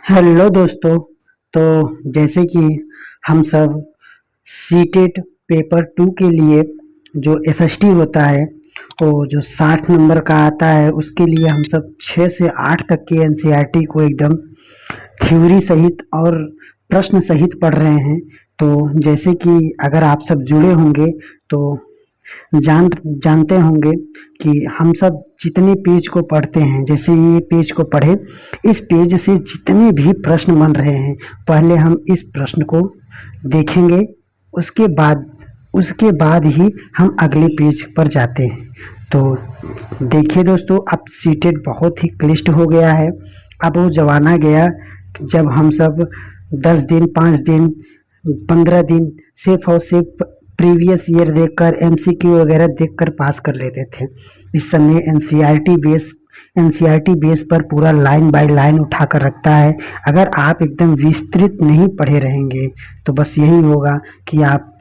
Hello दोस्तों। तो जैसे कि हम सब सीटेट पेपर 2 के लिए जो एसएसटी होता है वो जो 60 नंबर का आता है उसके लिए हम सब 6 से 8 तक के एनसीईआरटी को एकदम थ्योरी सहित और प्रश्न सहित पढ़ रहे हैं। तो जैसे कि अगर आप सब जुड़े होंगे तो जानते होंगे कि हम सब जितने पेज को पढ़ते हैं, जैसे ये पेज को पढ़े, इस पेज से जितने भी प्रश्न बन रहे हैं पहले हम इस प्रश्न को देखेंगे। उसके बाद उसके बाद ही हम अगले पेज पर जाते हैं। तो देखिए दोस्तों, अब सीटेट बहुत ही क्लिष्ट हो गया है। अब वो जमाना गया जब हम सब 10 दिन 5 दिन 15 दिन सिर्फ और सिर्फ प्रीवियस ईयर देखकर एमसीक्यू वगैरह देखकर पास कर लेते थे। इस समय एनसीईआरटी बेस पर पूरा लाइन बाय लाइन उठा कर रखता है। अगर आप एकदम विस्तृत नहीं पढ़े रहेंगे तो बस यही होगा कि आप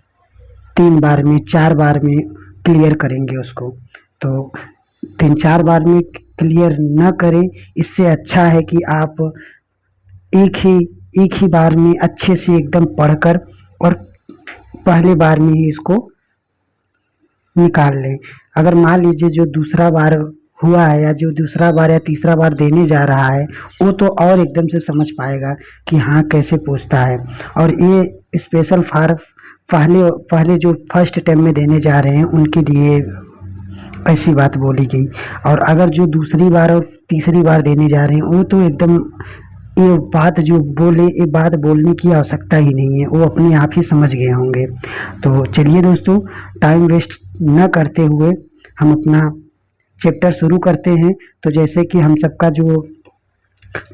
3 बार में 4 बार में क्लियर करेंगे उसको। तो 3-4 बार में क्लियर न करें, इससे अच्छा है कि आप एक ही एक ही बार में अच्छे से एकदम पढ़कर और पहले बार में ही इसको निकाल लें। अगर मान लीजिए जो दूसरा बार हुआ है या जो दूसरा बार या तीसरा बार देने जा रहा है वो तो और एकदम से समझ पाएगा कि हाँ कैसे पूछता है। और ये स्पेशल फॉर पहले पहले जो फर्स्ट टाइम में देने जा रहे हैं उनके लिए ऐसी बात बोली गई। और अगर जो दूसरी बार और तीसरी बार देने जा रहे हैं वो तो एकदम ये बात बोलने की आवश्यकता ही नहीं है, वो अपने आप ही समझ गए होंगे। तो चलिए दोस्तों, टाइम वेस्ट न करते हुए हम अपना चैप्टर शुरू करते हैं। तो जैसे कि हम सबका जो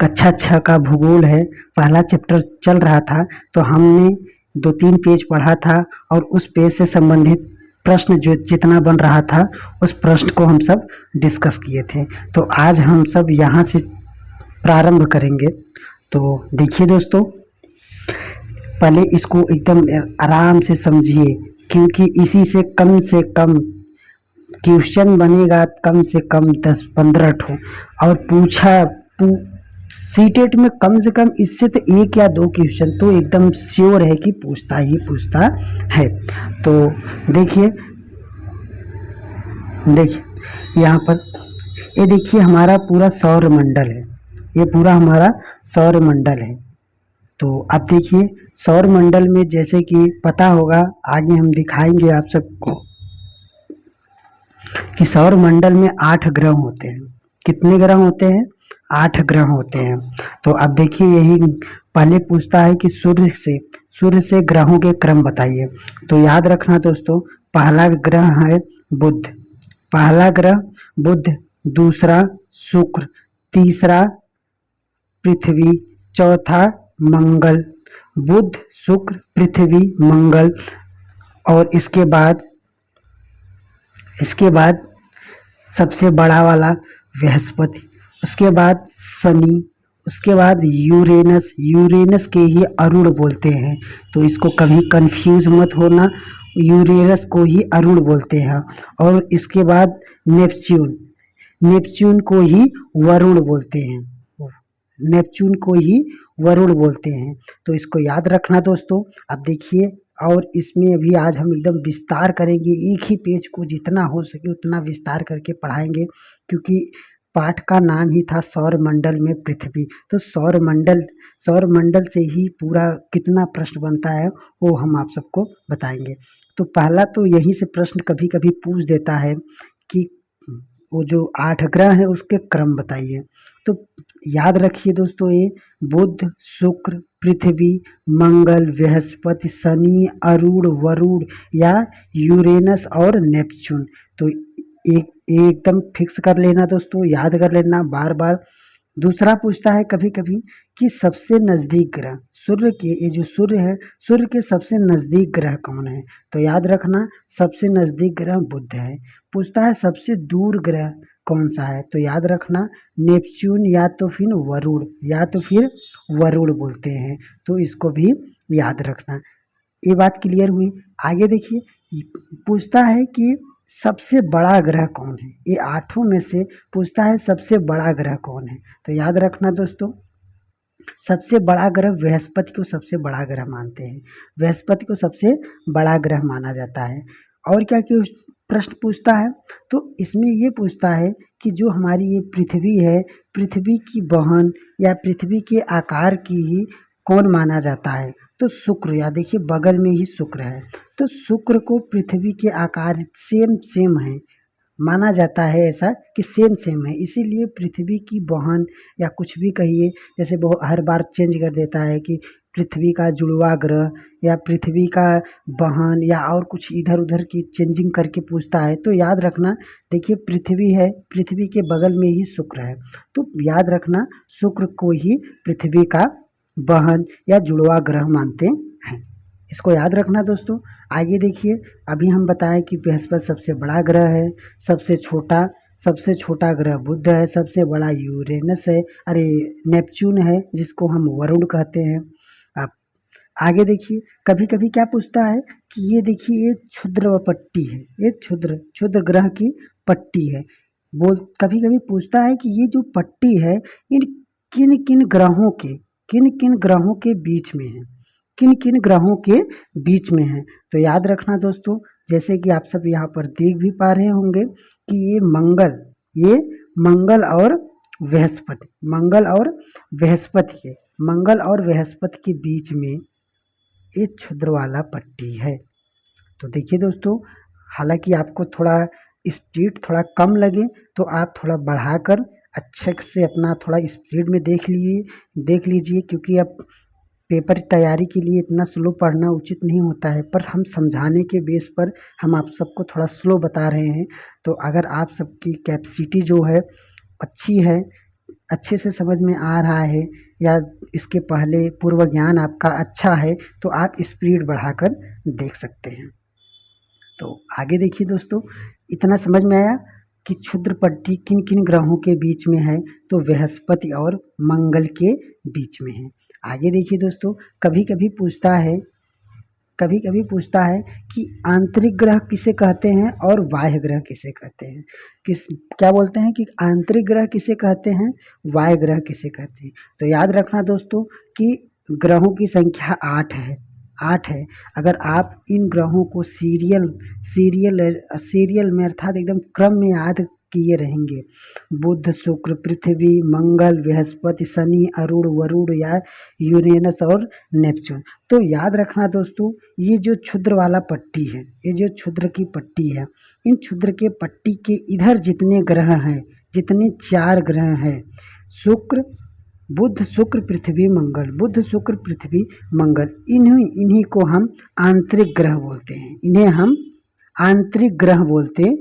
कक्षा 6 का भूगोल है, पहला चैप्टर चल रहा था, तो हमने 2-3 पेज पढ़ा था और उस पेज से संबंधित प्रश्न जो जितना बन रहा था उस प्रश्न को हम सब डिस्कस किए थे। तो आज हम सब यहाँ से प्रारंभ करेंगे। तो देखिए दोस्तों, पहले इसको एकदम आराम से समझिए, क्योंकि इसी से कम क्वेश्चन बनेगा, कम से कम 10-15 ठो। और सीटेट में कम से कम इससे तो 1 या 2 क्वेश्चन तो एकदम श्योर है कि पूछता ही पूछता है। तो देखिए देखिए यहाँ पर, ये देखिए हमारा पूरा सौर मंडल है, ये पूरा हमारा सौर मंडल है। तो अब देखिए सौर मंडल में जैसे कि पता होगा, आगे हम दिखाएंगे आप सबको कि सौर मंडल में 8 ग्रह होते हैं। कितने ग्रह होते हैं? 8 ग्रह होते हैं। तो अब देखिए यही पहले पूछता है कि सूर्य से ग्रहों के क्रम बताइए। तो याद रखना दोस्तों, पहला ग्रह है बुध, पहला ग्रह बुध, दूसरा शुक्र, तीसरा पृथ्वी, चौथा मंगल। बुध, शुक्र, पृथ्वी, मंगल। और इसके बाद सबसे बड़ा वाला बृहस्पति, उसके बाद शनि, उसके बाद यूरेनस के ही अरुण बोलते हैं। तो इसको कभी कंफ्यूज मत होना, यूरेनस को ही अरुण बोलते हैं। और इसके बाद नेपच्यून को ही वरुण बोलते हैं, नेपच्यून को ही वरुण बोलते हैं। तो इसको याद रखना दोस्तों। अब देखिए, और इसमें अभी आज हम एकदम विस्तार करेंगे, एक ही पेज को जितना हो सके उतना विस्तार करके पढ़ाएंगे, क्योंकि पाठ का नाम ही था सौर मंडल में पृथ्वी। तो सौर मंडल से ही पूरा कितना प्रश्न बनता है वो हम आप सबको बताएंगे। तो पहला तो यहीं से प्रश्न कभी कभी पूछ देता है कि वो जो 8 ग्रह है उसके क्रम बताइए। तो याद रखिए दोस्तों, ये बुध, शुक्र, पृथ्वी, मंगल, बृहस्पति, शनि, अरुण, वरुण या यूरेनस और नेपच्यून। तो एक एकदम फिक्स कर लेना दोस्तों, याद कर लेना बार बार। दूसरा पूछता है कभी कभी कि सबसे नज़दीक ग्रह सूर्य के, ये जो सूर्य है, सूर्य के सबसे नज़दीक ग्रह कौन है? तो याद रखना सबसे नज़दीक ग्रह बुध है। पूछता है सबसे दूर ग्रह कौन सा है? तो याद रखना नेपच्यून या तो फिर वरुण बोलते हैं। तो इसको भी याद रखना। ये बात क्लियर हुई। आगे देखिए, पूछता है कि सबसे बड़ा ग्रह कौन है? ये 8 में से पूछता है सबसे बड़ा ग्रह कौन है? तो याद रखना दोस्तों, सबसे बड़ा ग्रह बृहस्पति को सबसे बड़ा ग्रह मानते हैं, बृहस्पति को सबसे बड़ा ग्रह माना जाता है। और क्या क्यों प्रश्न पूछता है, तो इसमें ये पूछता है कि जो हमारी ये पृथ्वी है, पृथ्वी की बहन या पृथ्वी के आकार की ही कौन माना जाता है, तो शुक्र। या देखिए बगल में ही शुक्र है, तो शुक्र को पृथ्वी के आकार सेम सेम है माना जाता है, ऐसा कि सेम सेम है, इसीलिए पृथ्वी की बहन या कुछ भी कहिए, जैसे वो हर बार चेंज कर देता है कि पृथ्वी का जुड़वा ग्रह या पृथ्वी का बहन या और कुछ इधर उधर की चेंजिंग करके पूछता है। तो याद रखना, देखिए पृथ्वी है, पृथ्वी के बगल में ही शुक्र है, तो याद रखना शुक्र को ही पृथ्वी का बहन या जुड़वा ग्रह मानते हैं, इसको याद रखना दोस्तों। आगे देखिए, अभी हम बताएं कि बृहस्पति सबसे बड़ा ग्रह है, सबसे छोटा ग्रह बुध है, सबसे बड़ा यूरेनस है, अरे नेपच्यून है जिसको हम वरुण कहते हैं। आप आगे देखिए, कभी कभी क्या पूछता है कि ये देखिए ये क्षुद्र पट्टी है, ये क्षुद्र ग्रह की पट्टी है। कभी कभी पूछता है कि ये जो पट्टी है इन किन किन ग्रहों के बीच में है, किन किन ग्रहों के बीच में है। तो याद रखना दोस्तों, जैसे कि आप सब यहाँ पर देख भी पा रहे होंगे कि ये मंगल और बृहस्पति के बीच में एक क्षुद्र वाला पट्टी है। तो देखिए दोस्तों, हालांकि आपको थोड़ा स्पीड थोड़ा कम लगे तो आप थोड़ा बढ़ाकर अच्छे से अपना थोड़ा स्पीड में देख लीजिए, क्योंकि अब पेपर तैयारी के लिए इतना स्लो पढ़ना उचित नहीं होता है, पर हम समझाने के बेस पर हम आप सबको थोड़ा स्लो बता रहे हैं। तो अगर आप सबकी कैपेसिटी जो है अच्छी है, अच्छे से समझ में आ रहा है, या इसके पहले पूर्व ज्ञान आपका अच्छा है, तो आप स्पीड बढ़ाकर देख सकते हैं। तो आगे देखिए दोस्तों, इतना समझ में आया कि क्षुद्र पट्टी किन किन ग्रहों के बीच में है, तो बृहस्पति और मंगल के बीच में है। आगे देखिए दोस्तों, कभी कभी पूछता है कि आंतरिक ग्रह किसे कहते हैं और बाह्य ग्रह किसे कहते हैं। क्या बोलते हैं कि आंतरिक ग्रह किसे कहते हैं, बाह्य ग्रह किसे कहते हैं। तो याद रखना दोस्तों कि ग्रहों की संख्या 8 है। अगर आप इन ग्रहों को सीरियल में अर्थात एकदम क्रम में याद किए रहेंगे, बुध, शुक्र, पृथ्वी, मंगल, बृहस्पति, शनि, अरुण, वरुण या यूरेनस और नेपच्यून। तो याद रखना दोस्तों, ये जो क्षुद्र वाला पट्टी है, ये जो क्षुद्र की पट्टी है, इन क्षुद्र के पट्टी के इधर जितने ग्रह हैं, जितने 4 ग्रह हैं, बुध शुक्र पृथ्वी मंगल, इन्हीं को हम आंतरिक ग्रह बोलते हैं। इन्हें हम आंतरिक ग्रह बोलते हैं।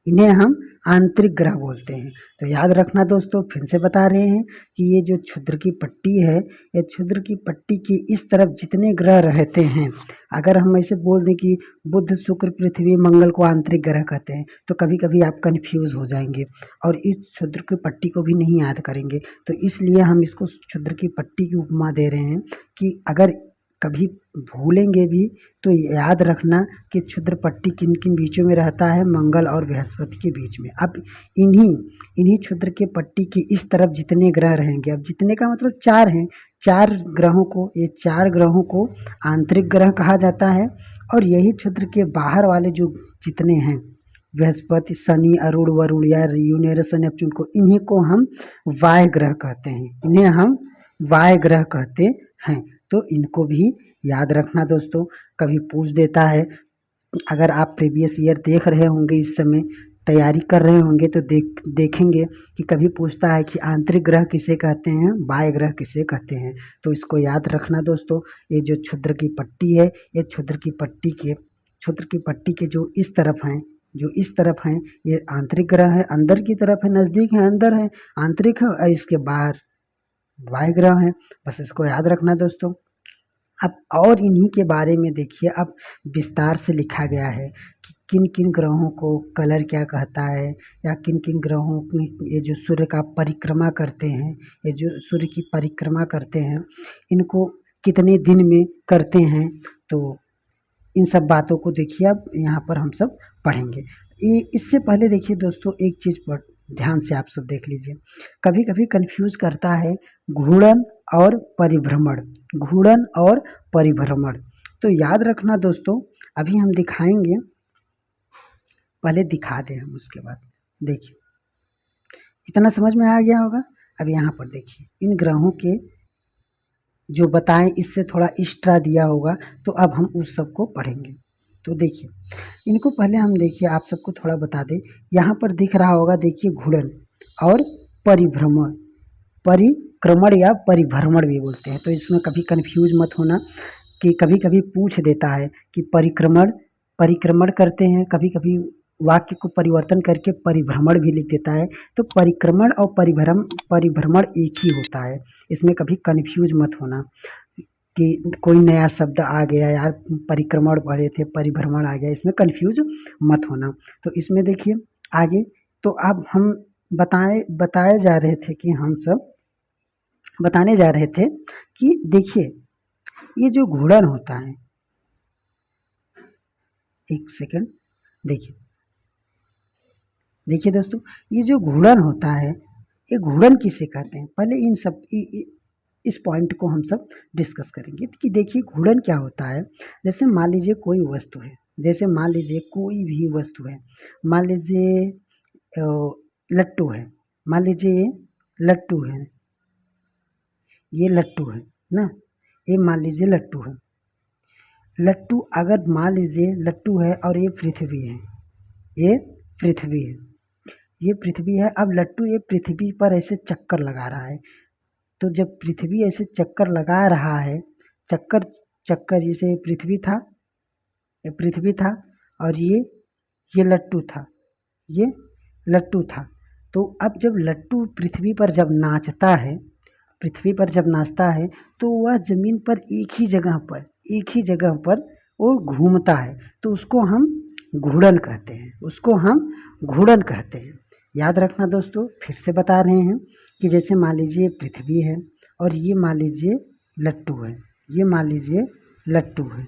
इन्हें हम आंतरिक ग्रह बोलते हैं। तो याद रखना दोस्तों, फिर से बता रहे हैं कि ये जो क्षुद्र की पट्टी है, ये क्षुद्र की पट्टी की इस तरफ जितने ग्रह रहते हैं, अगर हम ऐसे बोल दें कि बुध, शुक्र, पृथ्वी, मंगल को आंतरिक ग्रह कहते हैं, तो कभी कभी आप कन्फ्यूज हो जाएंगे और इस क्षुद्र की पट्टी को भी नहीं याद करेंगे। तो इसलिए हम इसको क्षुद्र की पट्टी की उपमा दे रहे हैं कि अगर कभी भूलेंगे भी तो याद रखना कि क्षुद्र पट्टी किन किन बीचों में रहता है, मंगल और बृहस्पति के बीच में। अब इन्हीं क्षुद्र के पट्टी की इस तरफ जितने ग्रह रहेंगे, अब जितने का मतलब 4 हैं, 4 ग्रहों को आंतरिक ग्रह कहा जाता है। और यही क्षुद्र के बाहर वाले जो जितने हैं, बृहस्पति, शनि, अरुण, वरुण या यूरेनस, नेपच्यून को, इन्हीं को हम बाह्य ग्रह कहते हैं। तो इनको भी याद रखना दोस्तों। कभी पूछ देता है, अगर आप प्रीवियस ईयर देख रहे होंगे, इस समय तैयारी कर रहे होंगे, तो देखेंगे कि कभी पूछता है कि आंतरिक ग्रह किसे कहते हैं, बाह्य ग्रह किसे कहते हैं। तो इसको याद रखना दोस्तों। ये जो क्षुद्र की पट्टी है, ये क्षुद्र की पट्टी के जो इस तरफ हैं, ये आंतरिक ग्रह है, अंदर की तरफ है, नज़दीक है, अंदर है, आंतरिक है, और इसके बाहर बाह्य ग्रह है। बस इसको याद रखना दोस्तों। अब और इन्हीं के बारे में देखिए, अब विस्तार से लिखा गया है कि किन किन ग्रहों को कलर क्या कहता है, या किन किन ग्रहों में ये जो सूर्य की परिक्रमा करते हैं, इनको कितने दिन में करते हैं। तो इन सब बातों को देखिए अब यहाँ पर हम सब पढ़ेंगे। इससे पहले देखिए दोस्तों एक चीज़ पर ध्यान से आप सब देख लीजिए। कभी कभी कंफ्यूज करता है घूर्णन और परिभ्रमण, घूर्णन और परिभ्रमण। तो याद रखना दोस्तों, अभी हम दिखाएंगे, पहले दिखा दें हम, उसके बाद देखिए इतना समझ में आ गया होगा। अब यहाँ पर देखिए इन ग्रहों के जो बताएं इससे थोड़ा एक्स्ट्रा दिया होगा, तो अब हम उस सब को पढ़ेंगे। तो देखिए इनको पहले हम देखिए आप सबको थोड़ा बता दें। यहाँ पर दिख रहा होगा देखिए घूर्णन और परिभ्रमण, परिक्रमण या परिभ्रमण भी बोलते हैं। तो इसमें कभी कंफ्यूज मत होना कि कभी कभी पूछ देता है कि परिक्रमण करते हैं, कभी कभी वाक्य को परिवर्तन करके परिभ्रमण भी लिख देता है। तो परिक्रमण और परिभ्रमण एक ही होता है, इसमें कभी कंफ्यूज मत होना कि कोई नया शब्द आ गया यार, परिक्रमण पढ़े थे परिभ्रमण आ गया, इसमें कंफ्यूज मत होना। तो इसमें देखिए आगे, तो अब हम बताए जा रहे थे कि हम सब बताने जा रहे थे कि देखिए ये जो घूर्णन होता है, एक सेकंड देखिए दोस्तों, ये जो घूर्णन होता है, ये घूर्णन किसे कहते हैं, पहले इन सब इस पॉइंट को हम सब डिस्कस करेंगे कि देखिए घूर्णन क्या होता है। जैसे मान लीजिए कोई वस्तु है, जैसे मान लीजिए कोई भी वस्तु है, मान लीजिए लट्टू है, मान लीजिए लट्टू है, ये लट्टू है ना, ये मान लीजिए लट्टू है। लट्टू अगर मान लीजिए लट्टू है और ये पृथ्वी है, ये पृथ्वी है, ये पृथ्वी है। अब लट्टू ये पृथ्वी पर ऐसे चक्कर लगा रहा है। तो जब पृथ्वी ऐसे चक्कर लगा रहा है, चक्कर जैसे पृथ्वी था, ये पृथ्वी था और ये लट्टू था, ये लट्टू था। तो अब जब लट्टू पृथ्वी पर जब नाचता है, पृथ्वी पर जब नाचता है, तो वह जमीन पर एक ही जगह पर वो घूमता है। तो उसको हम घूर्णन कहते हैं, उसको हम घूर्णन कहते हैं। याद रखना दोस्तों, फिर से बता रहे हैं कि जैसे मान लीजिए पृथ्वी है और ये मान लीजिए लट्टू है, ये मान लीजिए लट्टू है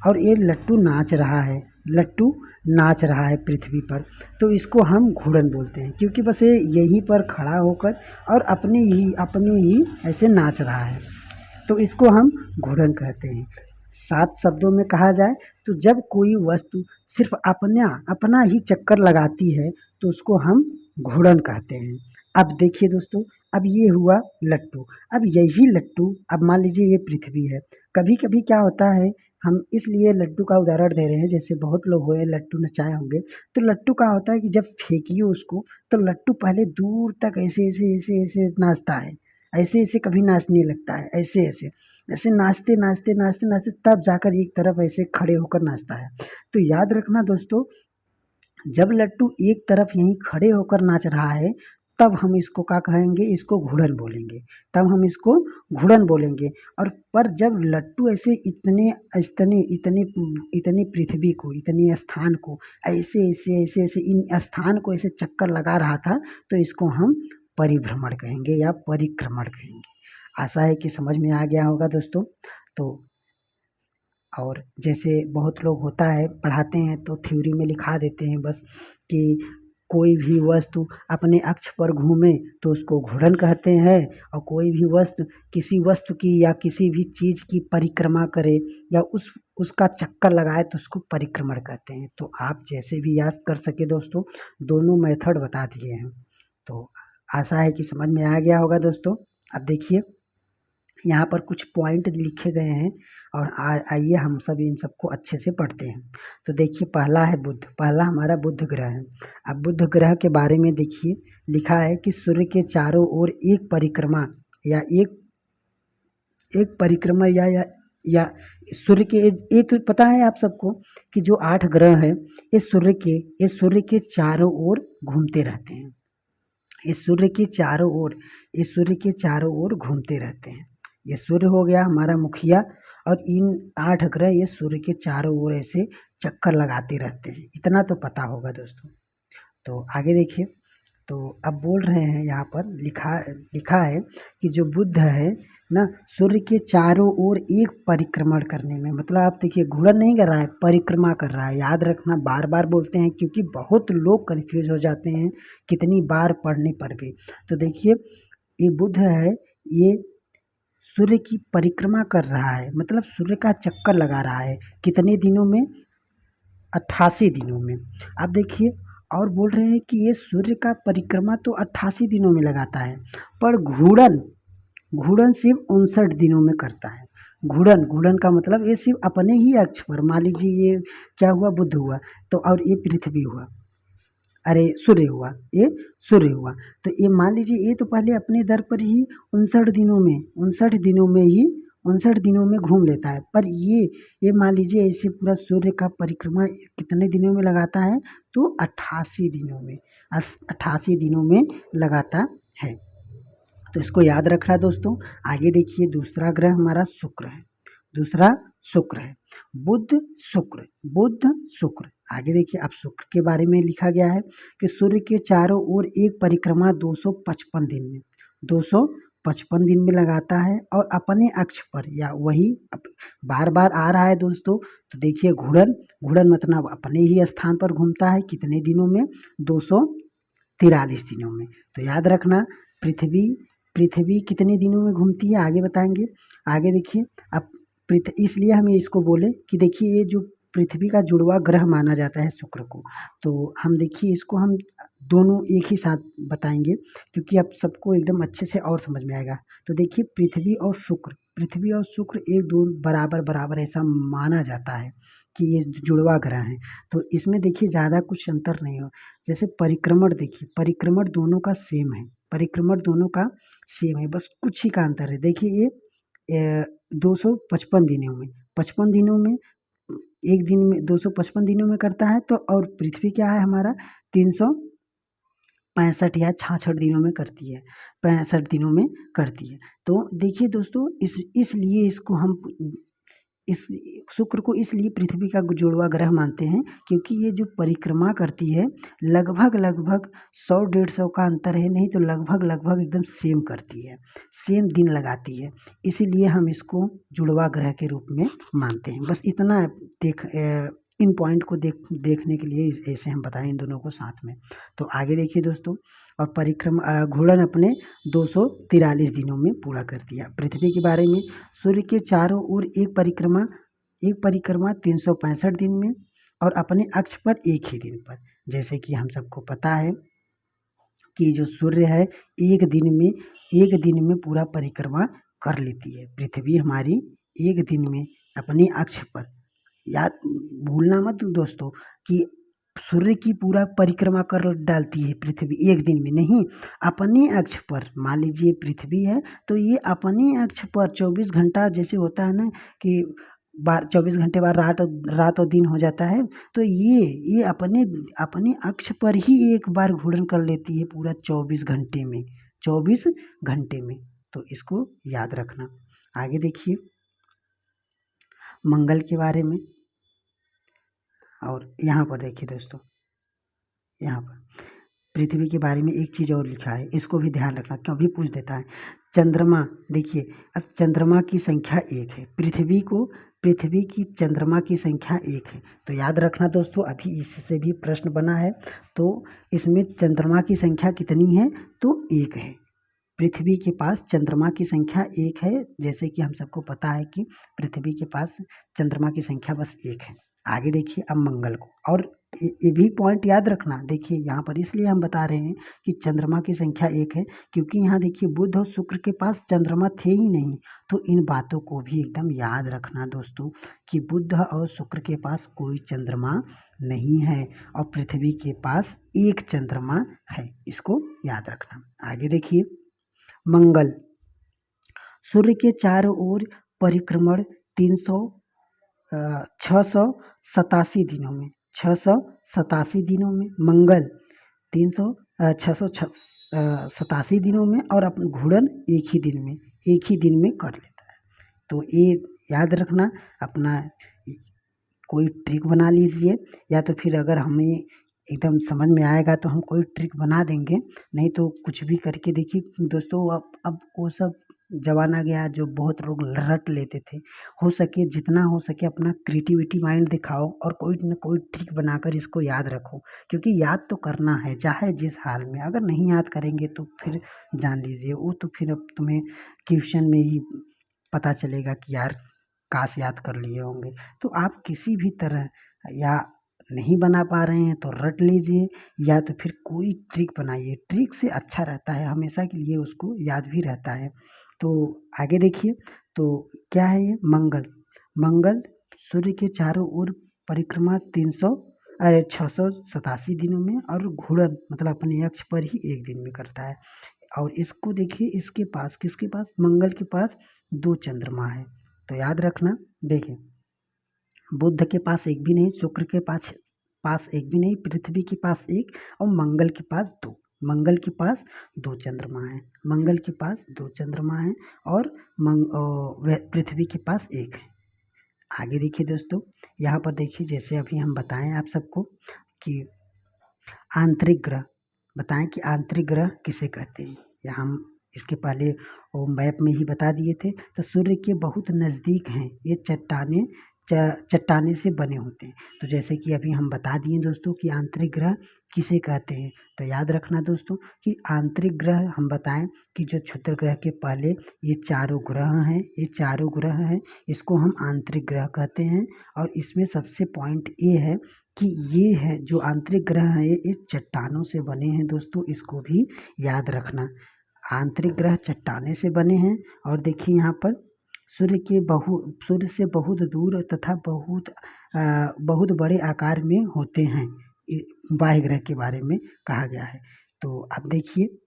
और ये लट्टू नाच रहा है, लट्टू नाच रहा है पृथ्वी पर। तो इसको हम घूर्णन बोलते हैं, क्योंकि बस ये यहीं पर खड़ा होकर और अपने ही ऐसे नाच रहा है, तो इसको हम घूर्णन कहते हैं। साफ शब्दों में कहा जाए तो जब कोई वस्तु सिर्फ अपना ही चक्कर लगाती है, तो उसको हम घूर्णन कहते हैं। अब देखिए दोस्तों, अब ये हुआ लट्टू, अब यही लट्टू, अब मान लीजिए ये पृथ्वी है। कभी कभी क्या होता है, हम इसलिए लट्टू का उदाहरण दे रहे हैं, जैसे बहुत लोग हुए लट्टू नचाए होंगे। तो लट्टू का होता है कि जब फेंकिए उसको, तो लट्टू पहले दूर तक ऐसे ऐसे ऐसे ऐसे नाचता है, ऐसे ऐसे कभी नाचने लगता है, ऐसे ऐसे ऐसे नाचते नाचते नाचते नाचते तब जाकर एक तरफ ऐसे खड़े होकर नाचता है। तो याद रखना दोस्तों, जब लट्टू एक तरफ यहीं खड़े होकर नाच रहा है, तब हम इसको क्या कहेंगे, इसको घूर्णन बोलेंगे, तब हम इसको घूर्णन बोलेंगे। और पर जब लट्टू ऐसे इतनी पृथ्वी को, इतने स्थान को ऐसे ऐसे ऐसे ऐसे इन स्थान को ऐसे चक्कर लगा रहा था, तो इसको हम परिभ्रमण कहेंगे या परिक्रमण कहेंगे। आशा है कि समझ में आ गया होगा दोस्तों। तो और जैसे बहुत लोग होता है पढ़ाते हैं तो थ्योरी में लिखा देते हैं बस कि कोई भी वस्तु अपने अक्ष पर घूमे तो उसको घूर्णन कहते हैं, और कोई भी वस्तु किसी वस्तु की या किसी भी चीज़ की परिक्रमा करे या उसका चक्कर लगाए तो उसको परिक्रमण कहते हैं। तो आप जैसे भी याद कर सके दोस्तों, दोनों मेथड बता दिए हैं। तो आशा है कि समझ में आ गया होगा दोस्तों। अब देखिए यहाँ पर कुछ पॉइंट लिखे गए हैं और आइए हम सब इन सबको अच्छे से पढ़ते हैं। तो देखिए पहला है बुध, पहला हमारा बुध ग्रह है। अब बुध ग्रह के बारे में देखिए लिखा है कि सूर्य के चारों ओर एक परिक्रमा या सूर्य के, ये तो पता है आप सबको कि जो 8 ग्रह हैं ये सूर्य के चारों ओर घूमते रहते हैं। ये सूर्य के चारों ओर घूमते रहते हैं। ये सूर्य हो गया हमारा मुखिया, और इन 8 ग्रह ये सूर्य के चारों ओर ऐसे चक्कर लगाते रहते हैं। इतना तो पता होगा दोस्तों। तो आगे देखिए, तो अब बोल रहे हैं यहाँ पर लिखा लिखा है कि जो बुध है ना, सूर्य के चारों ओर एक परिक्रमण करने में, मतलब आप देखिए घूर्णन नहीं कर रहा है, परिक्रमा कर रहा है। याद रखना, बार बार बोलते हैं क्योंकि बहुत लोग कंफ्यूज हो जाते हैं कितनी बार पढ़ने पर भी। तो देखिए ये बुध है, ये सूर्य की परिक्रमा कर रहा है, मतलब सूर्य का चक्कर लगा रहा है। कितने दिनों में? 88 दिनों में। आप देखिए, और बोल रहे हैं कि ये सूर्य का परिक्रमा तो 88 दिनों में लगाता है, पर घूर्णन घूर्णन सिर्फ 59 दिनों में करता है। घूर्णन घूर्णन का मतलब ये सिर्फ अपने ही अक्ष पर, मान लीजिए ये क्या हुआ, बुध हुआ, तो और ये पृथ्वी हुआ, अरे सूर्य हुआ, ये सूर्य हुआ, तो ये मान लीजिए ये तो पहले अपने दर पर ही 59 दिनों में घूम लेता है। पर ये मान लीजिए ऐसे पूरा सूर्य का परिक्रमा कितने दिनों में लगाता है, तो 88 दिनों में, 88 दिनों में लगाता है। तो इसको याद रखना दोस्तों। आगे देखिए दूसरा ग्रह हमारा शुक्र है, दूसरा शुक्र है, बुध शुक्र, बुध शुक्र। आगे देखिए अब शुक्र के बारे में लिखा गया है कि सूर्य के चारों ओर एक परिक्रमा 255 दिन में, 255 दिन में लगाता है और अपने अक्ष पर, या वही बार बार आ रहा है दोस्तों। तो देखिए घूर्णन, घूर्णन मतलब अपने ही स्थान पर घूमता है, कितने दिनों में? 243 दिनों में। तो याद रखना, पृथ्वी कितने दिनों में घूमती है, आगे बताएंगे। आगे देखिए अब इसलिए हम इसको बोले कि देखिए ये जो पृथ्वी का जुड़वा ग्रह माना जाता है शुक्र को, तो हम देखिए इसको हम दोनों एक ही साथ बताएंगे क्योंकि अब सबको एकदम अच्छे से और समझ में आएगा। तो देखिए पृथ्वी और शुक्र एक दो बराबर बराबर ऐसा माना जाता है कि ये जुड़वा ग्रह हैं। तो इसमें देखिए ज़्यादा कुछ अंतर नहीं हो। जैसे परिक्रमण, देखिए परिक्रमण दोनों का सेम है, परिक्रमण दोनों का सेम है, बस कुछ ही का अंतर है। देखिए ये 255 दिनों में, 55 दिनों में, एक दिन में 255 दिनों में करता है, तो और पृथ्वी क्या है हमारा 365 या 66 दिनों में करती है, 65 दिनों में करती है। तो देखिए दोस्तों इसलिए इसको हम इस शुक्र को इसलिए पृथ्वी का जुड़वा ग्रह मानते हैं क्योंकि ये जो परिक्रमा करती है लगभग 100-150 का अंतर है, नहीं तो लगभग एकदम सेम करती है, सेम दिन लगाती है, इसीलिए हम इसको जुड़वा ग्रह के रूप में मानते हैं। बस इतना इन पॉइंट को देखने के लिए ऐसे हम बताएं इन दोनों को साथ में। तो आगे देखिए दोस्तों, और परिक्रमा घूर्णन अपने 243 दिनों में पूरा कर दिया। पृथ्वी के बारे में, सूर्य के चारों ओर एक परिक्रमा 365 दिन में और अपने अक्ष पर एक ही दिन पर। जैसे कि हम सबको पता है कि जो सूर्य है एक दिन में पूरा परिक्रमा कर लेती है। पृथ्वी हमारी एक दिन में अपने अक्ष पर, याद भूलना मत दोस्तों कि सूर्य की पूरा परिक्रमा कर डालती है पृथ्वी एक दिन में, नहीं, अपने अक्ष पर। मान लीजिए पृथ्वी है तो ये अपने अक्ष पर 24 घंटा, जैसे होता है ना कि 24 घंटे बाद रात और दिन हो जाता है, तो ये अपने अक्ष पर ही एक बार घूर्णन कर लेती है पूरा 24 घंटे में, 24 घंटे में। तो इसको याद रखना। आगे देखिए मंगल के बारे में, और यहाँ पर देखिए दोस्तों, यहाँ पर पृथ्वी के बारे में एक चीज़ और लिखा है, इसको भी ध्यान रखना, कभी पूछ देता है। चंद्रमा, देखिए अब चंद्रमा की संख्या 1 है, पृथ्वी की चंद्रमा की संख्या 1 है। तो याद रखना दोस्तों, अभी इससे भी प्रश्न बना है, तो इसमें चंद्रमा की संख्या कितनी है, तो 1 है। पृथ्वी के पास चंद्रमा की संख्या 1 है, जैसे कि हम सबको पता है कि पृथ्वी के पास चंद्रमा की संख्या बस 1 है। आगे देखिए अब मंगल को, और ये भी पॉइंट याद रखना। देखिए यहाँ पर इसलिए हम बता रहे हैं कि चंद्रमा की संख्या 1 है क्योंकि यहाँ देखिए बुध और शुक्र के पास चंद्रमा थे ही नहीं। तो इन बातों को भी एकदम याद रखना दोस्तों कि बुध और शुक्र के पास कोई चंद्रमा नहीं है और पृथ्वी के पास एक चंद्रमा है, इसको याद रखना। आगे देखिए मंगल, सूर्य के चारों ओर परिक्रमण 687 दिनों में, 687 दिनों में मंगल 687 दिनों में, और अपना घूर्णन एक ही दिन में कर लेता है। तो ये याद रखना, अपना कोई ट्रिक बना लीजिए, या तो फिर अगर हमें एकदम समझ में आएगा तो हम कोई ट्रिक बना देंगे, नहीं तो कुछ भी करके देखिए दोस्तों। अब वो सब ज़माना गया जो बहुत लोग रट लेते थे। हो सके जितना हो सके अपना क्रिएटिविटी माइंड दिखाओ और कोई न कोई ट्रिक बनाकर इसको याद रखो, क्योंकि याद तो करना है चाहे जिस हाल में। अगर नहीं याद करेंगे तो फिर जान लीजिए वो तो फिर अब तुम्हें ट्यूशन में ही पता चलेगा कि यार काश याद कर लिए होंगे। तो आप किसी भी तरह या नहीं बना पा रहे हैं तो रट लीजिए, या तो फिर कोई ट्रिक बनाइए। ट्रिक से अच्छा रहता है, हमेशा के लिए उसको याद भी रहता है। तो आगे देखिए, तो क्या है ये मंगल। मंगल सूर्य के चारों ओर परिक्रमा 687 दिनों में और घूर्णन मतलब अपने अक्ष पर ही एक दिन में करता है। और इसको देखिए, इसके पास किसके पास, मंगल के पास 2 चंद्रमा है। तो याद रखना, देखिए बुध के पास एक भी नहीं, शुक्र के पास एक भी नहीं, पृथ्वी के पास एक और मंगल के पास 2। मंगल के पास 2 चंद्रमा है, मंगल के पास 2 चंद्रमा है और पृथ्वी के पास एक है। आगे देखिए दोस्तों, यहाँ पर देखिए जैसे अभी हम बताएं आप सबको कि आंतरिक ग्रह, बताएं कि आंतरिक ग्रह किसे कहते हैं, या हम इसके पहले वो मैप में ही बता दिए थे। तो सूर्य के बहुत नज़दीक हैं ये चट्टाने से बने होते हैं। तो जैसे कि अभी हम बता दिए दोस्तों कि आंतरिक ग्रह किसे कहते हैं। तो याद रखना दोस्तों कि आंतरिक ग्रह हम बताएं कि जो क्षुद्र ग्रह के पहले ये चारों ग्रह हैं, ये चारों ग्रह हैं, इसको हम आंतरिक ग्रह कहते हैं। और इसमें सबसे पॉइंट ये है कि ये है जो आंतरिक ग्रह है ये चट्टानों से बने हैं दोस्तों, इसको भी याद रखना। आंतरिक ग्रह चट्टाने से बने हैं। और देखिए यहाँ पर सूर्य से बहुत दूर तथा बहुत बड़े आकार में होते हैं, बाह्य ग्रह के बारे में कहा गया है। तो अब देखिए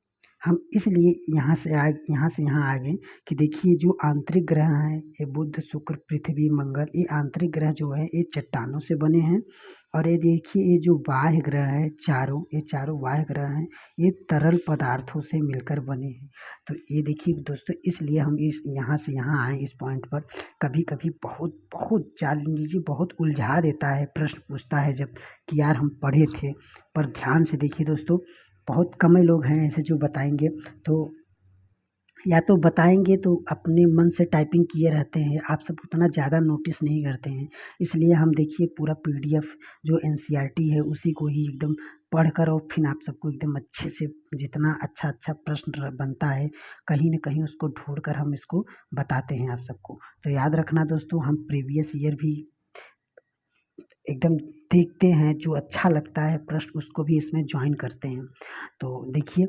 हम इसलिए यहाँ से यहाँ आ गए कि देखिए जो आंतरिक ग्रह हैं ये बुध शुक्र पृथ्वी मंगल, ये आंतरिक ग्रह जो है ये चट्टानों से बने हैं। और ये देखिए ये जो बाह्य ग्रह है ये चारों बाह्य ग्रह हैं, ये तरल पदार्थों से मिलकर बने हैं। तो ये देखिए दोस्तों, इसलिए हम इस यहाँ से यहाँ आए इस पॉइंट पर। कभी कभी बहुत जान लीजिए बहुत उलझा देता है, प्रश्न पूछता है जब कि यार हम पढ़े थे। पर ध्यान से देखिए दोस्तों, बहुत कम ही लोग हैं ऐसे जो बताएंगे। तो या तो बताएंगे तो अपने मन से टाइपिंग किए रहते हैं, आप सब उतना ज़्यादा नोटिस नहीं करते हैं। इसलिए हम देखिए पूरा पीडीएफ जो एनसीईआरटी है उसी को ही एकदम पढ़कर और फिर आप सबको एकदम अच्छे से जितना अच्छा प्रश्न बनता है कहीं ना कहीं उसको ढूंढ कर हम इसको बताते हैं आप सबको। तो याद रखना दोस्तों, हम प्रीवियस ईयर भी एकदम देखते हैं, जो अच्छा लगता है प्रश्न उसको भी इसमें ज्वाइन करते हैं। तो देखिए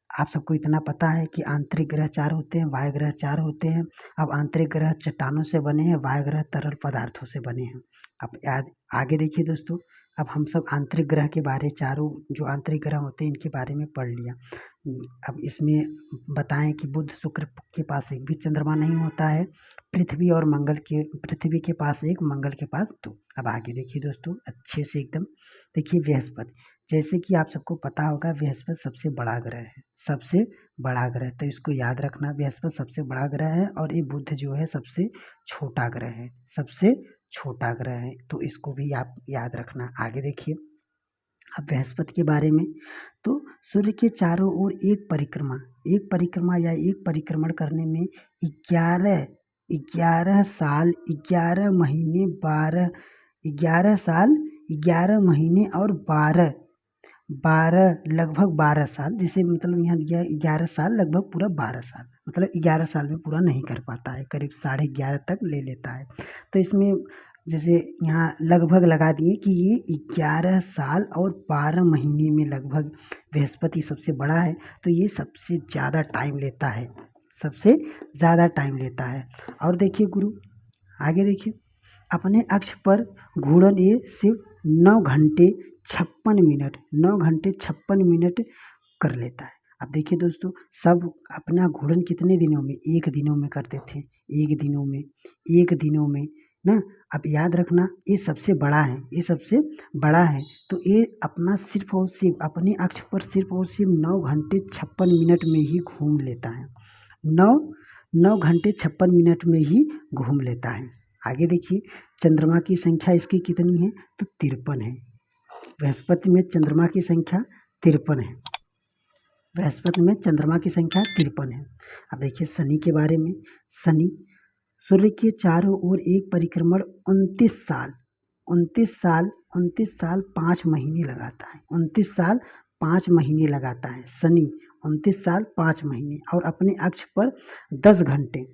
आप सबको इतना पता है कि आंतरिक ग्रह 4 होते हैं, बाह्य ग्रह 4 होते हैं। अब आंतरिक ग्रह चट्टानों से बने हैं, बाह्य ग्रह तरल पदार्थों से बने हैं। अब आगे देखिए दोस्तों, अब हम सब आंतरिक ग्रह के बारे चारों जो आंतरिक ग्रह होते हैं इनके बारे में पढ़ लिया। अब इसमें बताएं कि बुध शुक्र के पास एक भी चंद्रमा नहीं होता है, पृथ्वी के पास एक, मंगल के पास 2। अब आगे देखिए दोस्तों अच्छे से एकदम देखिए बृहस्पति, जैसे कि आप सबको पता होगा बृहस्पति सबसे बड़ा ग्रह है, सबसे बड़ा ग्रह। तो इसको याद रखना, बृहस्पति सबसे बड़ा ग्रह है और ये बुध जो है सबसे छोटा ग्रह है, सबसे छोटा ग्रह है। तो इसको भी आप याद रखना। आगे देखिए अब बृहस्पति के बारे में, तो सूर्य के चारों ओर एक परिक्रमा या एक परिक्रमण करने में 11 साल 11 महीने 11 साल 11 महीने और 12 लगभग 12 साल, जिसे मतलब यहाँ दिया 11 साल लगभग पूरा 12 साल, मतलब 11 साल में पूरा नहीं कर पाता है, करीब 11.5 तक ले लेता है। तो इसमें जैसे यहाँ लगभग लगा दिए कि ये 11 साल और 12 महीने में लगभग बृहस्पति सबसे बड़ा है। तो ये सबसे ज़्यादा टाइम लेता है, सबसे ज़्यादा टाइम लेता है। और देखिए गुरु आगे देखिए, अपने अक्ष पर घूर्णन ये सिर्फ 9 घंटे 56 मिनट कर लेता है। अब देखिए दोस्तों, सब अपना घूर्णन कितने दिनों में, 1 दिनों में करते थे, 1 दिनों में ना। अब याद रखना ये सबसे बड़ा है, ये सबसे बड़ा है। तो ये अपना सिर्फ और सिर्फ अपने अक्ष पर सिर्फ और सिर्फ 9 घंटे 56 मिनट में ही घूम लेता है, 9 घंटे 56 मिनट में ही घूम लेता है। आगे देखिए चंद्रमा की संख्या इसकी कितनी है, तो 53 है। बृहस्पति में चंद्रमा की संख्या 53 है। बृहस्पति में चंद्रमा की संख्या 53 है। अब देखिए शनि के बारे में। शनि सूर्य के चारों ओर एक परिक्रमण 29 साल 5 महीने लगाता है। 29 साल 5 महीने लगाता है शनि, 29 साल 5 महीने, और अपने अक्ष पर 10 घंटे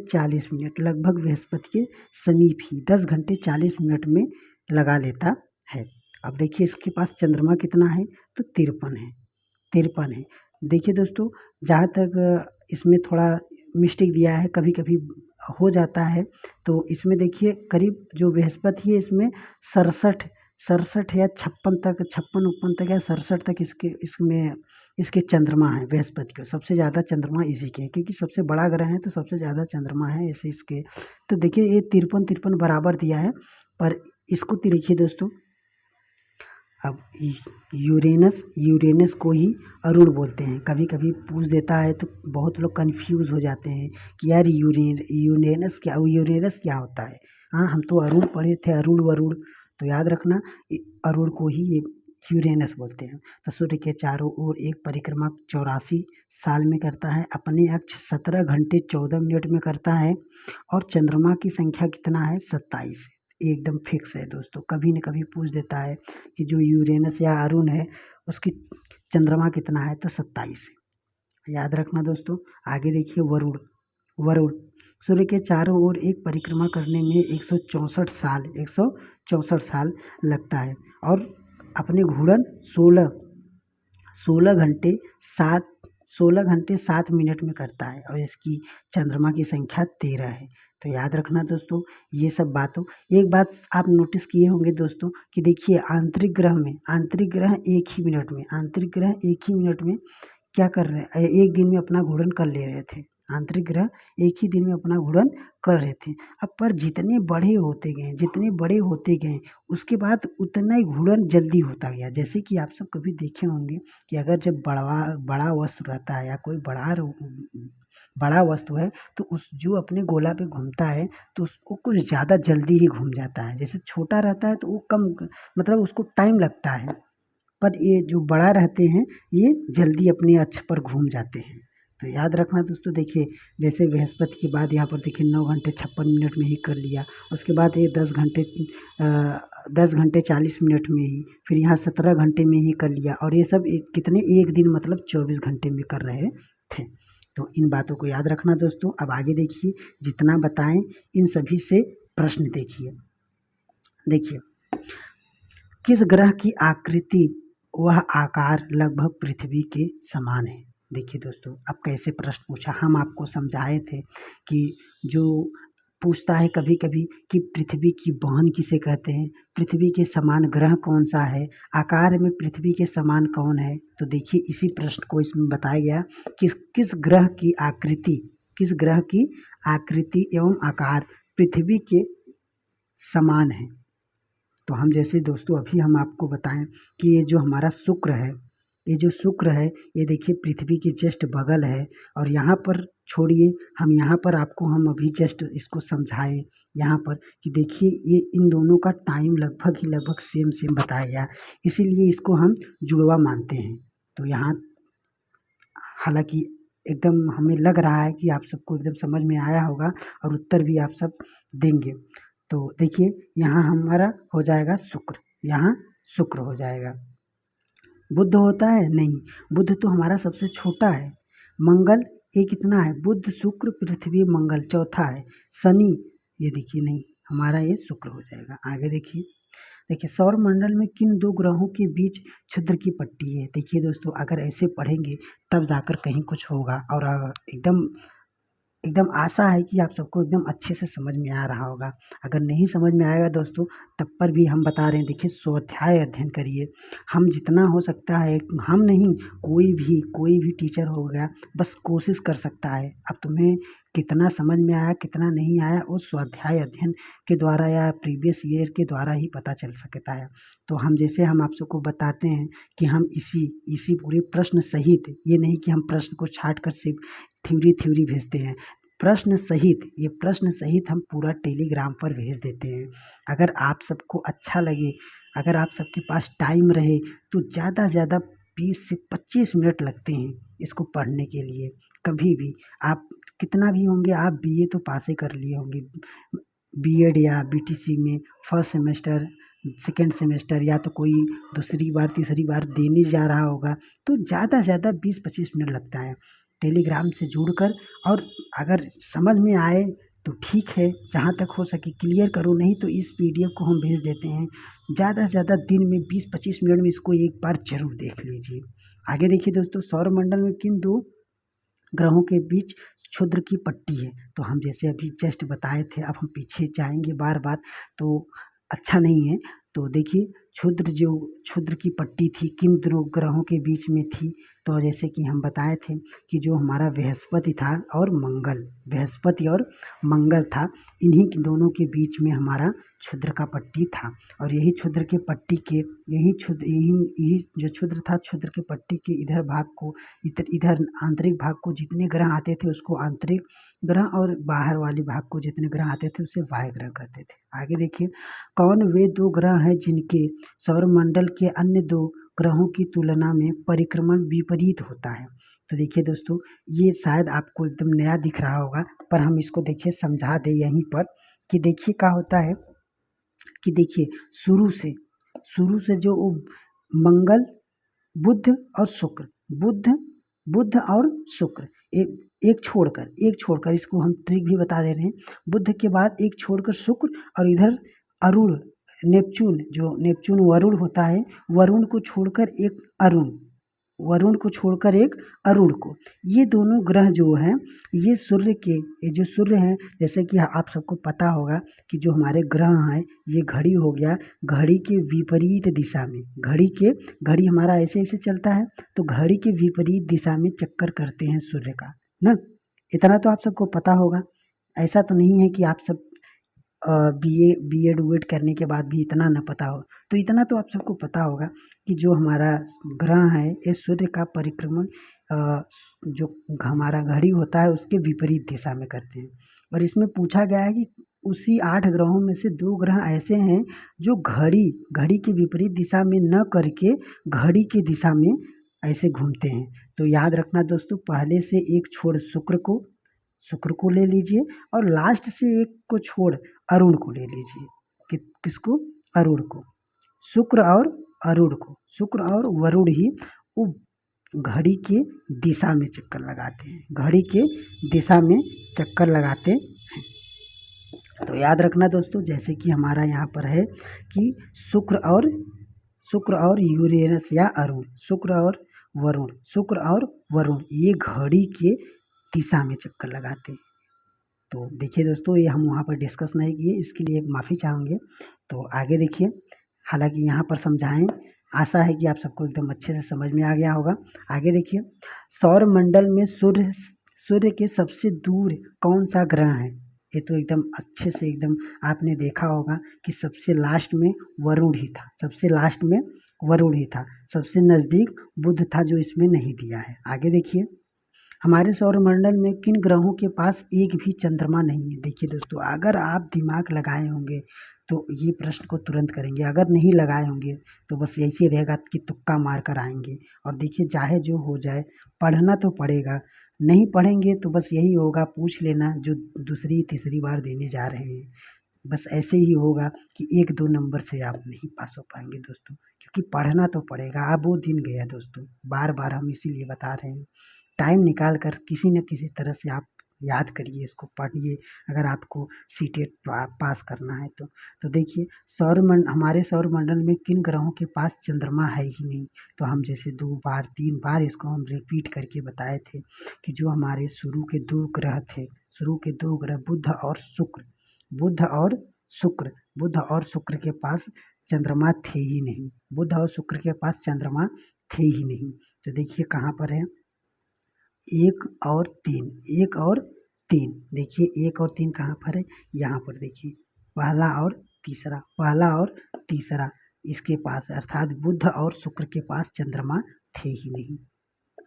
40 मिनट लगभग बृहस्पति के समीप ही 10 घंटे 40 मिनट में लगा लेता है। अब देखिए इसके पास चंद्रमा कितना है, तो 53 है। देखिए दोस्तों, जहाँ तक इसमें थोड़ा मिस्टेक दिया है, कभी कभी हो जाता है, तो इसमें देखिए करीब जो बृहस्पति है इसमें 67 या 56 तक या 67 तक इसके चंद्रमा है। बृहस्पति को सबसे ज़्यादा चंद्रमा इसी के है, क्योंकि सबसे बड़ा ग्रह है तो सबसे ज़्यादा चंद्रमा है ऐसे इसके। तो देखिए ये 53 बराबर दिया है, पर इसको देखिए दोस्तों, अब यूरेनस को ही अरुण बोलते हैं। कभी कभी पूछ देता है तो बहुत लोग कंफ्यूज हो जाते हैं कि यार यूरेनस क्या होता है। हाँ, हम तो अरुण पढ़े थे, अरुण वरुण, तो याद रखना अरुण को ही ये यूरेनस बोलते हैं। तो सूर्य के चारों ओर एक परिक्रमा 84 साल में करता है, अपने अक्ष 17 घंटे 14 मिनट में करता है, और चंद्रमा की संख्या कितना है, 27 है। एकदम फिक्स है दोस्तों, कभी न कभी पूछ देता है कि जो यूरेनस या अरुण है उसकी चंद्रमा कितना है, तो 27 है, याद रखना दोस्तों। आगे देखिए वरुण सूर्य के चारों ओर एक परिक्रमा करने में 164 साल लगता है, और अपने घूर्णन 16 घंटे 7 मिनट में करता है, और इसकी चंद्रमा की संख्या 13 है। तो याद रखना दोस्तों ये सब बातों। एक बात आप नोटिस किए होंगे दोस्तों कि देखिए आंतरिक ग्रह एक ही मिनट में क्या कर रहे हैं, एक दिन में अपना घूर्णन कर ले रहे थे। आंतरिक ग्रह एक ही दिन में अपना घूर्णन कर रहे थे। अब पर जितने बड़े होते गए उसके बाद उतना ही घूर्णन जल्दी होता गया। जैसे कि आप सब कभी देखे होंगे कि अगर जब बड़ा वस्तु रहता है या कोई बड़ा वस्तु है, तो उस जो अपने गोला पे घूमता है तो उसको कुछ ज़्यादा जल्दी ही घूम जाता है। जैसे छोटा रहता है तो वो कम, मतलब उसको टाइम लगता है, पर ये जो बड़ा रहते हैं ये जल्दी अपने अक्ष पर घूम जाते हैं। तो याद रखना दोस्तों। देखिए जैसे बृहस्पति के बाद यहाँ पर देखिए 9 घंटे 56 मिनट में ही कर लिया, उसके बाद ये 10 घंटे 40 मिनट में ही, फिर यहाँ 17 घंटे में ही कर लिया, और ये सब कितने, एक दिन मतलब 24 घंटे में कर रहे थे। तो इन बातों को याद रखना दोस्तों। अब आगे देखिए, जितना बताएं इन सभी से प्रश्न देखिए किस ग्रह की आकृति वह आकार लगभग पृथ्वी के समान है। देखिए दोस्तों, अब कैसे प्रश्न पूछा, हम आपको समझाए थे कि जो पूछता है कभी कभी कि पृथ्वी की बहन किसे कहते हैं, पृथ्वी के समान ग्रह कौन सा है, आकार में पृथ्वी के समान कौन है। तो देखिए इसी प्रश्न को इसमें बताया गया किस ग्रह की आकृति एवं आकार पृथ्वी के समान है। तो हम जैसे दोस्तों अभी हम आपको बताएं कि ये जो हमारा शुक्र है, ये देखिए पृथ्वी के जस्ट बगल है, और यहाँ पर छोड़िए, हम अभी जस्ट इसको समझाएं यहाँ पर कि देखिए ये इन दोनों का टाइम लगभग सेम बताया गया, इसीलिए इसको हम जुड़वा मानते हैं। तो यहाँ हालांकि एकदम हमें लग रहा है कि आप सबको एकदम समझ में आया होगा और उत्तर भी आप सब देंगे। तो देखिए यहाँ हमारा हो जाएगा शुक्र, यहाँ शुक्र हो जाएगा। बुध होता है, नहीं, बुध तो हमारा सबसे छोटा है। मंगल ये कितना है, बुध शुक्र पृथ्वी मंगल चौथा है। शनि ये देखिए नहीं, हमारा ये शुक्र हो जाएगा। आगे देखिए सौर मंडल में किन दो ग्रहों के बीच क्षुद्र की पट्टी है। देखिए दोस्तों, अगर ऐसे पढ़ेंगे तब जाकर कहीं कुछ होगा, और एकदम आशा है कि आप सबको एकदम अच्छे से समझ में आ रहा होगा। अगर नहीं समझ में आएगा दोस्तों तब पर भी हम बता रहे हैं, देखिए स्वाध्याय अध्ययन करिए। हम जितना हो सकता है, हम नहीं, कोई भी टीचर हो गया बस कोशिश कर सकता है। अब तुम्हें कितना समझ में आया कितना नहीं आया वो स्वाध्याय अध्ययन के द्वारा या प्रीवियस ईयर के द्वारा ही पता चल सकता है। तो हम आप सबको बताते हैं कि हम इसी पूरे प्रश्न सहित, ये नहीं कि हम प्रश्न को छाट कर सिर्फ थ्योरी भेजते हैं, प्रश्न सहित हम पूरा टेलीग्राम पर भेज देते हैं। अगर आप सबको अच्छा लगे, अगर आप सबके पास टाइम रहे तो ज़्यादा से ज़्यादा 20 से 25 मिनट लगते हैं इसको पढ़ने के लिए। कभी भी आप कितना भी होंगे, आप बीए तो पास ही कर लिए होंगे, बीएड या बीटीसी में फर्स्ट सेमेस्टर, सेकंड सेमेस्टर, या तो कोई दूसरी बार तीसरी बार देने जा रहा होगा, तो ज़्यादा से ज़्यादा 20-25 मिनट लगता है टेलीग्राम से जुड़कर। और अगर समझ में आए तो ठीक है, जहाँ तक हो सके क्लियर करो, नहीं तो इस पीडीएफ को हम भेज देते हैं। ज़्यादा से ज़्यादा दिन में 20-25 मिनट में इसको एक बार ज़रूर देख लीजिए। आगे देखिए दोस्तों, सौरमंडल में किन दो ग्रहों के बीच क्षुद्र की पट्टी है? तो हम जैसे अभी जस्ट बताए थे, अब हम पीछे जाएंगे बार बार तो अच्छा नहीं है। तो देखिए, क्षुद्र की पट्टी थी किन दो ग्रहों के बीच में थी? तो जैसे कि हम बताए थे कि जो हमारा बृहस्पति था और मंगल, बृहस्पति और मंगल था, इन्हीं दोनों के बीच में हमारा क्षुद्र का पट्टी था। और यही क्षुद्र के पट्टी के यही जो क्षुद्र था, क्षुद्र के पट्टी के इधर भाग को, इधर आंतरिक भाग को जितने ग्रह आते थे उसको आंतरिक ग्रह, और बाहर वाले भाग को जितने ग्रह आते थे उसे वाह्य ग्रह कहते थे। आगे देखिए, कौन वे दो ग्रह हैं जिनके सौरमंडल के अन्य दो ग्रहों की तुलना में परिक्रमण विपरीत होता है? तो देखिए दोस्तों, ये शायद आपको एकदम नया दिख रहा होगा, पर हम इसको देखिए समझा दें यहीं पर कि देखिए क्या होता है कि देखिए, शुरू से जो मंगल, बुध और शुक्र, बुध और शुक्र, एक छोड़कर इसको हम ट्रिक भी बता दे रहे हैं। बुध के बाद एक छोड़कर शुक्र, और इधर अरुण, नेपच्यून वरुण होता है, वरुण को छोड़कर एक अरुण को, ये दोनों ग्रह जो हैं, ये जो सूर्य हैं, जैसे कि आप सबको पता होगा कि जो हमारे ग्रह हैं, ये घड़ी हो गया, घड़ी के विपरीत दिशा में, घड़ी हमारा ऐसे ऐसे चलता है, तो घड़ी के विपरीत दिशा में चक्कर करते हैं सूर्य का ना। इतना तो आप सबको पता होगा, ऐसा तो नहीं है कि आप सब बीएड उएड करने के बाद भी इतना न पता हो। तो इतना तो आप सबको पता होगा कि जो हमारा ग्रह है, ये सूर्य का परिक्रमण जो हमारा घड़ी होता है उसके विपरीत दिशा में करते हैं। और इसमें पूछा गया है कि उसी 8 ग्रहों में से 2 ग्रह ऐसे हैं जो घड़ी के विपरीत दिशा में न करके घड़ी की दिशा में ऐसे घूमते हैं। तो याद रखना दोस्तों, पहले से एक छोड़ शुक्र को ले लीजिए, और लास्ट से एक को छोड़ अरुण को ले लीजिए। किसको? अरुण को। शुक्र और वरुण ही वो घड़ी के दिशा में चक्कर लगाते हैं, घड़ी के दिशा में चक्कर लगाते हैं। तो याद रखना दोस्तों, जैसे कि हमारा यहाँ पर है कि शुक्र और यूरेनस या अरुण, शुक्र और वरुण ये घड़ी के दिशा में चक्कर लगाते हैं। तो देखिए दोस्तों, ये हम वहाँ पर डिस्कस नहीं किए, इसके लिए माफ़ी चाहेंगे। तो आगे देखिए, हालांकि यहाँ पर समझाएं, आशा है कि आप सबको एकदम अच्छे से समझ में आ गया होगा। आगे देखिए, सौरमंडल में सूर्य के सबसे दूर कौन सा ग्रह है? ये तो एकदम अच्छे से एकदम आपने देखा होगा कि सबसे लास्ट में वरुण ही था, सबसे नज़दीक बुध था, जो इसमें नहीं दिया है। आगे देखिए, हमारे सौरमंडल में किन ग्रहों के पास एक भी चंद्रमा नहीं है? देखिए दोस्तों, अगर आप दिमाग लगाए होंगे तो ये प्रश्न को तुरंत करेंगे, अगर नहीं लगाए होंगे तो बस यही रहेगा कि तुक्का मार कर आएंगे। और देखिए, चाहे जो हो जाए, पढ़ना तो पड़ेगा, नहीं पढ़ेंगे तो बस यही होगा, पूछ लेना जो दूसरी तीसरी बार देने जा रहे हैं, बस ऐसे ही होगा कि 1-2 नंबर से आप नहीं पास हो पाएंगे दोस्तों, क्योंकि पढ़ना तो पड़ेगा। अब वो दिन गया दोस्तों, बार बार हम इसीलिए बता रहे हैं, टाइम निकाल कर किसी न किसी तरह से आप याद करिए, इसको पढ़िए, अगर आपको सीटेट पास करना है तो देखिए, हमारे सौरमंडल में किन ग्रहों के पास चंद्रमा है ही नहीं? तो हम जैसे 2 बार 3 बार इसको हम रिपीट करके बताए थे कि जो हमारे शुरू के 2 ग्रह बुध और शुक्र के पास चंद्रमा थे ही नहीं। तो देखिए कहाँ पर है, 1 और 3, देखिए 1 और 3 कहाँ पर है? यहाँ पर देखिए, पहला और तीसरा इसके पास, अर्थात बुध और शुक्र के पास चंद्रमा थे ही नहीं।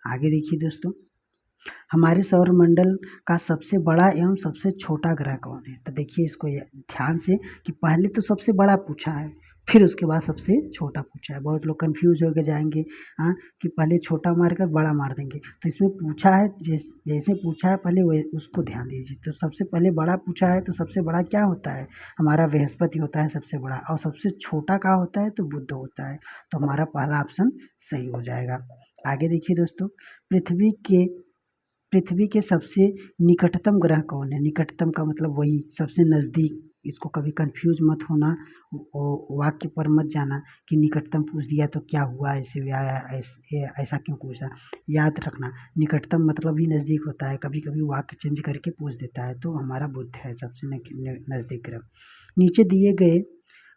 आगे देखिए दोस्तों, हमारे सौरमंडल का सबसे बड़ा एवं सबसे छोटा ग्रह कौन है? तो देखिए इसको ध्यान से, कि पहले तो सबसे बड़ा पूछा है, फिर उसके बाद सबसे छोटा पूछा है। बहुत लोग कंफ्यूज होकर जाएंगे हाँ कि पहले छोटा मार कर बड़ा मार देंगे, तो इसमें पूछा है जैसे पूछा है पहले उसको ध्यान दीजिए। तो सबसे पहले बड़ा पूछा है, तो सबसे बड़ा क्या होता है, हमारा बृहस्पति होता है सबसे बड़ा, और सबसे छोटा क्या होता है, तो बुध होता है। तो हमारा पहला ऑप्शन सही हो जाएगा। आगे देखिए दोस्तों, पृथ्वी के सबसे निकटतम ग्रह कौन है। निकटतम का मतलब वही सबसे नज़दीक। इसको कभी कंफ्यूज मत होना, वाक्य पर मत जाना कि निकटतम पूछ दिया तो क्या हुआ, ऐसे हुआ, ऐसा क्यों पूछा। याद रखना निकटतम मतलब ही नज़दीक होता है, कभी कभी वाक्य चेंज करके पूछ देता है। तो हमारा बुध है सबसे नज़दीक ग्रह। नीचे दिए गए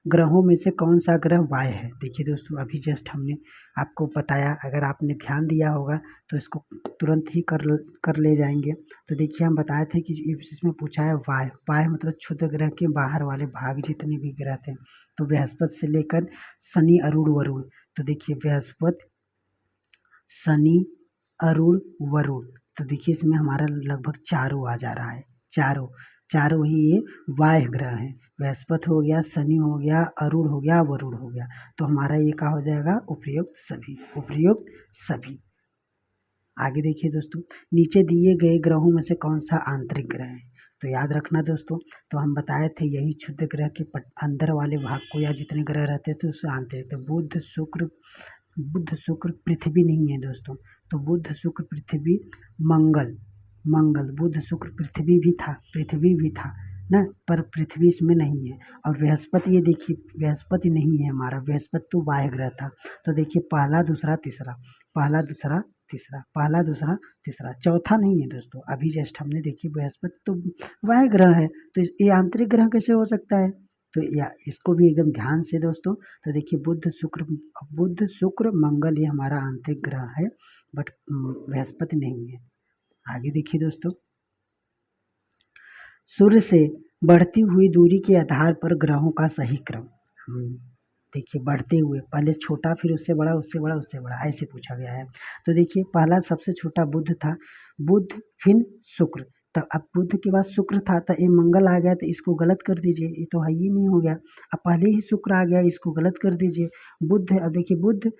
ग्रहों में से कौन सा ग्रह वाय है। देखिए दोस्तों, अभी जस्ट हमने आपको बताया, अगर आपने ध्यान दिया होगा तो इसको तुरंत ही कर ले जाएंगे। तो देखिए हम बताए थे कि इसमें पूछा है वाय। वाय मतलब क्षुद्र ग्रह के बाहर वाले भाग जितने भी ग्रह थे, तो बृहस्पति से लेकर शनि, अरुण, वरुण। तो देखिए बृहस्पति, शनि, अरुण, वरुण। तो देखिए इसमें हमारा लगभग चारों आ जा रहा है। चारों ही ये वाय ग्रह हैं। बृहस्पति हो गया, शनि हो गया, अरुण हो गया, वरुण हो गया। तो हमारा ये क्या हो जाएगा, उपयुक्त सभी, उपयुक्त सभी। आगे देखिए दोस्तों, नीचे दिए गए ग्रहों में से कौन सा आंतरिक ग्रह है। तो याद रखना दोस्तों, तो हम बताए थे यही क्षुद्र ग्रह के अंदर वाले भाग को, या जितने ग्रह रहते थे उससे आंतरिक। तो बुध शुक्र पृथ्वी नहीं है दोस्तों। तो बुध शुक्र पृथ्वी मंगल बुध शुक्र पृथ्वी भी था ना, पर पृथ्वी इसमें नहीं है। और बृहस्पति, ये देखिए बृहस्पति नहीं है हमारा, बृहस्पति तो वाय ग्रह था। तो देखिए पहला दूसरा तीसरा, चौथा नहीं है दोस्तों। अभी जस्ट हमने देखिए बृहस्पति तो वाय ग्रह है, तो ये आंतरिक ग्रह कैसे हो सकता है। तो या इसको भी एकदम ध्यान से दोस्तों। तो देखिए बुध शुक्र मंगल ये हमारा आंतरिक ग्रह है, बट बृहस्पति नहीं है। आगे देखिए दोस्तों, सूर्य से बढ़ती हुई दूरी के आधार पर ग्रहों का सही क्रम। देखिए बढ़ते हुए, पहले छोटा, फिर उससे बड़ा, उससे बड़ा, उससे बड़ा, ऐसे पूछा गया है। तो देखिए पहला सबसे छोटा बुध था, बुध फिर शुक्र। तो अब बुध के बाद शुक्र था, तो ये मंगल आ गया, तो इसको गलत कर दीजिए, ये तो है ही नहीं हो गया। अब पहले ही शुक्र आ गया, इसको गलत कर दीजिए। बुध, अब देखिए बुध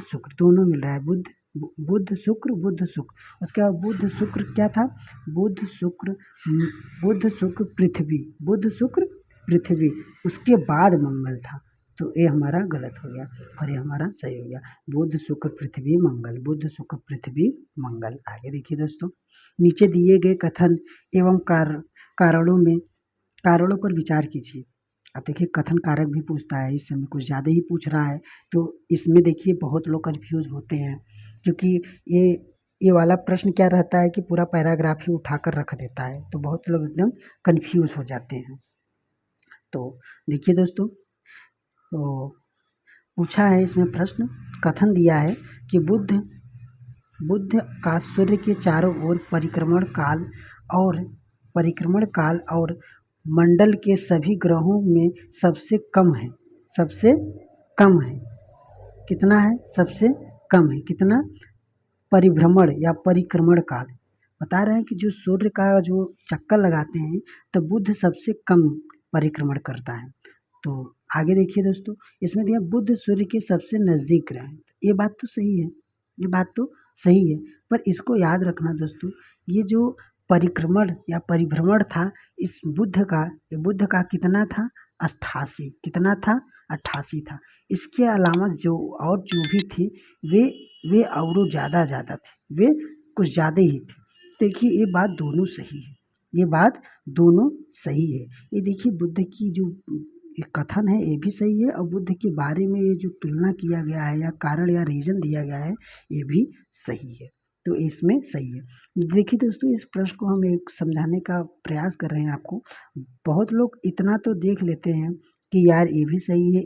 शुक्र दोनों मिल रहा है, बुध शुक्र। उसके बाद बुध शुक्र क्या था, बुध शुक्र पृथ्वी, उसके बाद मंगल था। तो ये हमारा गलत हो गया और ये हमारा सही हो गया। बुध शुक्र पृथ्वी मंगल। आगे देखिए दोस्तों, नीचे दिए गए कथन एवं कारणों पर विचार कीजिए। अब देखिए कथन कारक भी पूछता है, इस समय कुछ ज़्यादा ही पूछ रहा है। तो इसमें देखिए बहुत लोग कंफ्यूज होते हैं, क्योंकि ये वाला प्रश्न क्या रहता है कि पूरा पैराग्राफ ही उठाकर रख देता है, तो बहुत लोग एकदम कंफ्यूज हो जाते हैं। तो देखिए दोस्तों, तो पूछा है इसमें प्रश्न, कथन दिया है कि बुध का सूर्य के चारों ओर परिक्रमण काल और मंडल के सभी ग्रहों में सबसे कम है। कितना है, सबसे कम है। कितना, परिभ्रमण या परिक्रमण काल बता रहे हैं कि जो सूर्य का जो चक्कर लगाते हैं, तो बुध सबसे कम परिक्रमण करता है। तो आगे देखिए दोस्तों, इसमें दिया बुध सूर्य के सबसे नज़दीक ग्रह है। ये बात तो सही है, पर इसको याद रखना दोस्तों, ये जो परिक्रमण या परिभ्रमण था इस बुध का कितना था, 88। कितना था, 88 था। इसके अलावा जो भी थे वे और ज़्यादा थे, वे कुछ ज़्यादा ही थे। देखिए ये बात दोनों सही है। ये देखिए बुद्ध की जो कथन है ये भी सही है, और बुद्ध के बारे में ये जो तुलना किया गया है या कारण या रीजन दिया गया है ये भी सही है। तो इसमें सही है। देखिए दोस्तों, इस प्रश्न को हम एक समझाने का प्रयास कर रहे हैं आपको। बहुत लोग इतना तो देख लेते हैं कि यार ये भी सही है,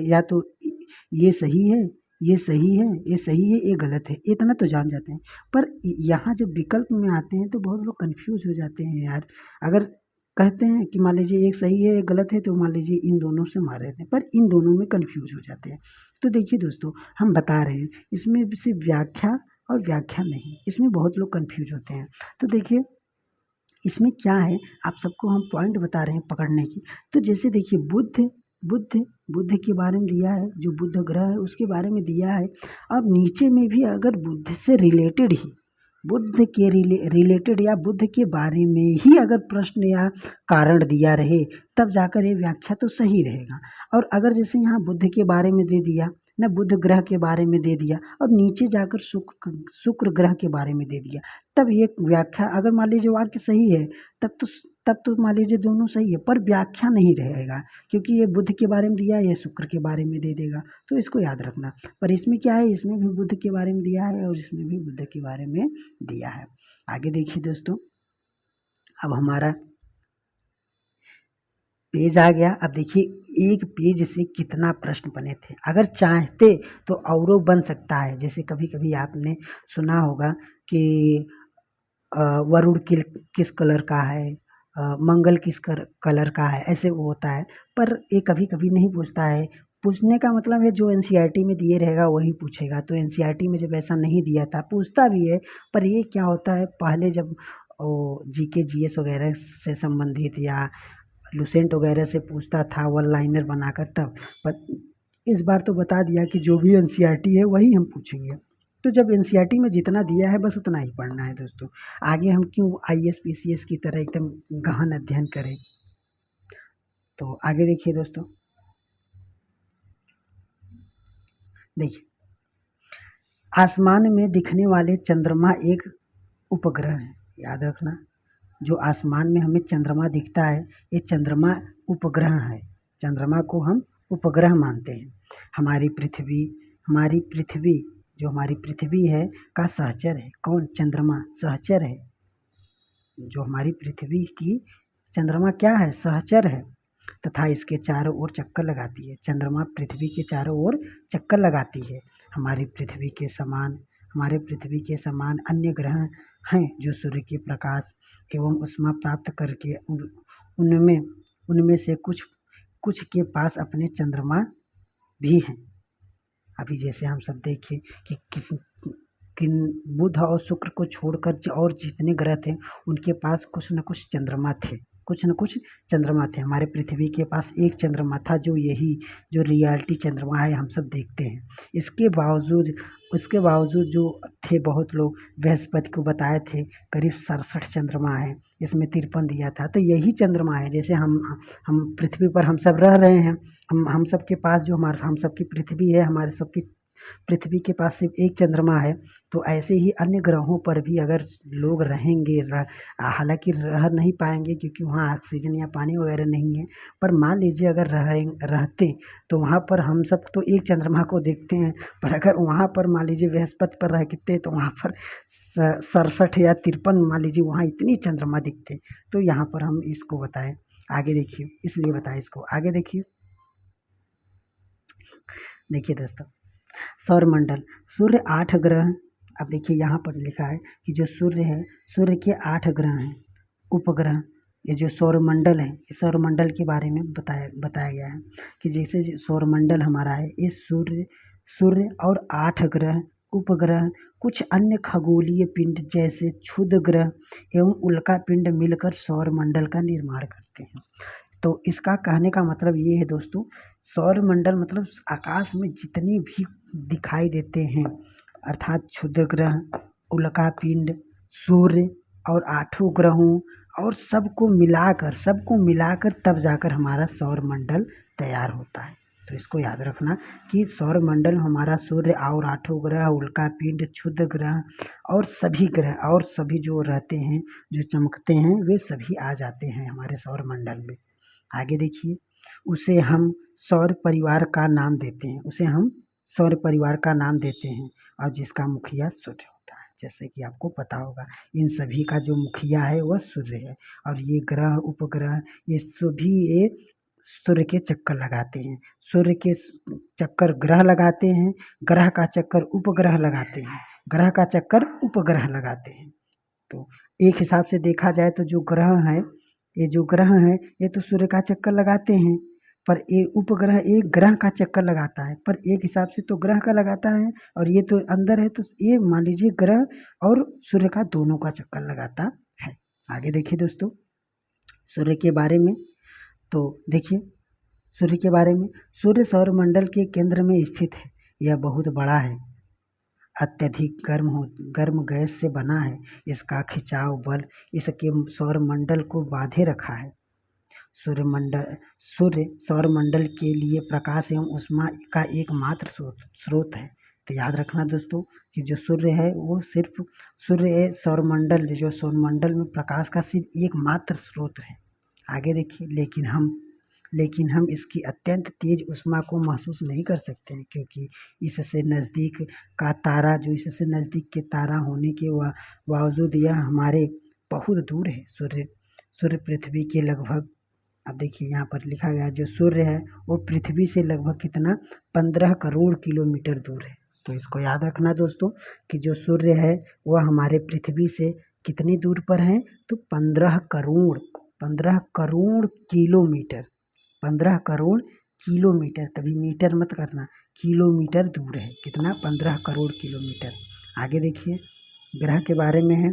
या तो ये सही है, ये गलत है, इतना तो जान जाते हैं। पर यहाँ जब विकल्प में आते हैं तो बहुत लोग कंफ्यूज हो जाते हैं यार। अगर कहते हैं कि मान लीजिए एक सही है एक गलत है, तो मान लीजिए इन दोनों से मार देते हैं, पर इन दोनों में कंफ्यूज हो जाते हैं। तो देखिए दोस्तों, हम बता रहे हैं इसमें सिर्फ व्याख्या और व्याख्या नहीं, इसमें बहुत लोग कंफ्यूज होते हैं। तो देखिए इसमें क्या है, आप सबको हम पॉइंट बता रहे हैं पकड़ने की। तो जैसे देखिए बुध बुध के बारे में दिया है, जो बुध ग्रह है उसके बारे में दिया है। और नीचे में भी अगर बुध से रिलेटेड ही, बुध के रिलेटेड या बुध के बारे में ही अगर प्रश्न या कारण दिया रहे तब जाकर ये व्याख्या तो सही रहेगा। और अगर जैसे यहाँ बुध के बारे में दे दिया ना, बुध ग्रह के बारे में दे दिया और नीचे जाकर शुक्र ग्रह के बारे में दे दिया, तब ये व्याख्या, अगर मान लीजिए वाक्य सही है तब तो मान लीजिए दोनों सही है, पर व्याख्या नहीं रहेगा, क्योंकि ये बुध के बारे में दिया है, ये शुक्र के बारे में दे देगा। तो इसको याद रखना। पर इसमें क्या है, इसमें भी बुध के बारे में दिया है और इसमें भी बुध के बारे में दिया है। आगे देखिए दोस्तों, अब हमारा पेज आ गया। अब देखिए एक पेज से कितना प्रश्न बने थे। अगर चाहते तो औरों बन सकता है। जैसे कभी कभी आपने सुना होगा कि वरुण किस कलर का है, मंगल किस कलर का है, ऐसे वो होता है। पर ये कभी कभी नहीं पूछता है। पूछने का मतलब है जो एनसीईआरटी में दिए रहेगा वही पूछेगा। तो एनसीईआरटी में जब ऐसा नहीं दिया था, पूछता भी है, पर ये क्या होता है, पहले जब जीके जीएस वगैरह से संबंधित या लुसेंट वगैरह से पूछता था वन लाइनर बनाकर तब, पर इस बार तो बता दिया कि जो भी एनसीईआरटी है वही हम पूछेंगे। तो जब एनसीईआरटी में जितना दिया है बस उतना ही पढ़ना है दोस्तों। आगे हम क्यों आईएएस पीसीएस की तरह एकदम गहन अध्ययन करें। तो आगे देखिए दोस्तों, देखिए आसमान में दिखने वाले चंद्रमा एक उपग्रह है। याद रखना, जो आसमान में हमें चंद्रमा दिखता है ये चंद्रमा उपग्रह है। चंद्रमा को हम उपग्रह मानते हैं। हमारी पृथ्वी जो हमारी पृथ्वी है का सहचर है। कौन? चंद्रमा सहचर है। जो हमारी पृथ्वी की चंद्रमा क्या है? सहचर है, तथा इसके चारों ओर चक्कर लगाती है। चंद्रमा पृथ्वी के चारों ओर चक्कर लगाती है। हमारे पृथ्वी के समान अन्य ग्रह हैं जो सूर्य के प्रकाश एवं ऊष्मा प्राप्त करके उनमें से कुछ के पास अपने चंद्रमा भी हैं। अभी जैसे हम सब देखें कि किन बुध और शुक्र को छोड़कर और जितने ग्रह थे उनके पास कुछ न कुछ चंद्रमा थे। हमारे पृथ्वी के पास एक चंद्रमा था, जो रियलिटी चंद्रमा है हम सब देखते हैं। उसके बावजूद जो थे बहुत लोग बृहस्पति को बताए थे करीब 67 चंद्रमा है, इसमें 53 दिया था। तो यही चंद्रमा है। जैसे हम पृथ्वी पर हम सब रह रहे हैं, हम सब के पास जो हम सब की पृथ्वी है, हमारे सबकी पृथ्वी के पास सिर्फ एक चंद्रमा है। तो ऐसे ही अन्य ग्रहों पर भी अगर लोग रहेंगे, हालांकि रह नहीं पाएंगे क्योंकि वहाँ ऑक्सीजन या पानी वगैरह नहीं है, पर मान लीजिए अगर रहते तो वहाँ पर हम सब तो एक चंद्रमा को देखते हैं, पर अगर वहाँ पर मान लीजिए बृहस्पति पर रहते तो वहाँ पर 67 या 53 मान लीजिए वहाँ इतनी चंद्रमा दिखते। तो यहाँ पर हम इसको बताएं। आगे देखिए, इसलिए बताएं इसको। आगे देखिए दोस्तों, सौरमंडल, सूर्य 8 ग्रह। अब देखिए यहाँ पर लिखा है कि जो सूर्य है, सूर्य के 8 ग्रह हैं, उपग्रह। ये जो सौरमंडल है, इस सौरमंडल के बारे में बताया गया है कि जैसे सौरमंडल हमारा है, ये सूर्य और 8 ग्रह, उपग्रह, कुछ अन्य खगोलीय पिंड जैसे क्षुद्र ग्रह एवं उल्का पिंड मिलकर सौरमंडल का निर्माण करते हैं। तो इसका कहने का मतलब ये है दोस्तों, सौरमंडल मतलब आकाश में जितने भी दिखाई देते हैं, अर्थात क्षुद्र ग्रह, उल्का पिंड, सूर्य और 8 ग्रहों और सबको मिलाकर तब जाकर हमारा सौरमंडल तैयार होता है। तो इसको याद रखना कि सौरमंडल हमारा सूर्य और 8 ग्रह, उल्का पिंड, क्षुद्र ग्रह और सभी ग्रह और सभी जो रहते हैं, जो चमकते हैं, वे सभी आ जाते हैं हमारे सौरमंडल में। आगे देखिए, उसे हम सौर परिवार का नाम देते हैं और जिसका मुखिया सूर्य होता है। जैसे कि आपको पता होगा, इन सभी का जो मुखिया है वह सूर्य है। और ये ग्रह, उपग्रह, ये सभी सूर्य के चक्कर लगाते हैं। सूर्य के चक्कर ग्रह लगाते हैं, ग्रह का चक्कर उपग्रह लगाते हैं, ग्रह का चक्कर उपग्रह लगाते हैं। तो एक हिसाब से देखा जाए तो जो ग्रह हैं ये तो सूर्य का चक्कर लगाते हैं, पर ये उपग्रह एक ग्रह का चक्कर लगाता है। पर एक हिसाब से तो ग्रह का लगाता है और ये तो अंदर है, तो ये मान लीजिए ग्रह और सूर्य का दोनों का चक्कर लगाता है। आगे देखिए दोस्तों, सूर्य के बारे में तो देखिए, सूर्य के बारे में, सूर्य सौरमंडल के केंद्र में स्थित है। यह बहुत बड़ा है, अत्यधिक गर्म गैस से बना है। इसका खिंचाव बल इसके सौरमंडल को बांधे रखा है। सूर्य सौरमंडल के लिए प्रकाश एवं ऊष्मा का एकमात्र स्रोत है। तो याद रखना दोस्तों कि जो सूर्य है वो सिर्फ सूर्य सौरमंडल में प्रकाश का सिर्फ एकमात्र स्रोत है। आगे देखिए, लेकिन हम इसकी अत्यंत तेज ऊष्मा को महसूस नहीं कर सकते हैं, क्योंकि इससे नज़दीक के तारा होने के बावजूद यह हमारे बहुत दूर है। सूर्य पृथ्वी के लगभग, अब देखिए यहाँ पर लिखा गया, जो सूर्य है वो पृथ्वी से लगभग कितना 15 करोड़ किलोमीटर दूर है। तो इसको याद रखना दोस्तों कि जो सूर्य है वह हमारे पृथ्वी से कितनी दूर पर है, तो 15 करोड़ किलोमीटर, 15 करोड़ किलोमीटर, कभी मीटर मत करना, किलोमीटर दूर है। कितना? 15 करोड़ किलोमीटर। आगे देखिए, ग्रह के बारे में है।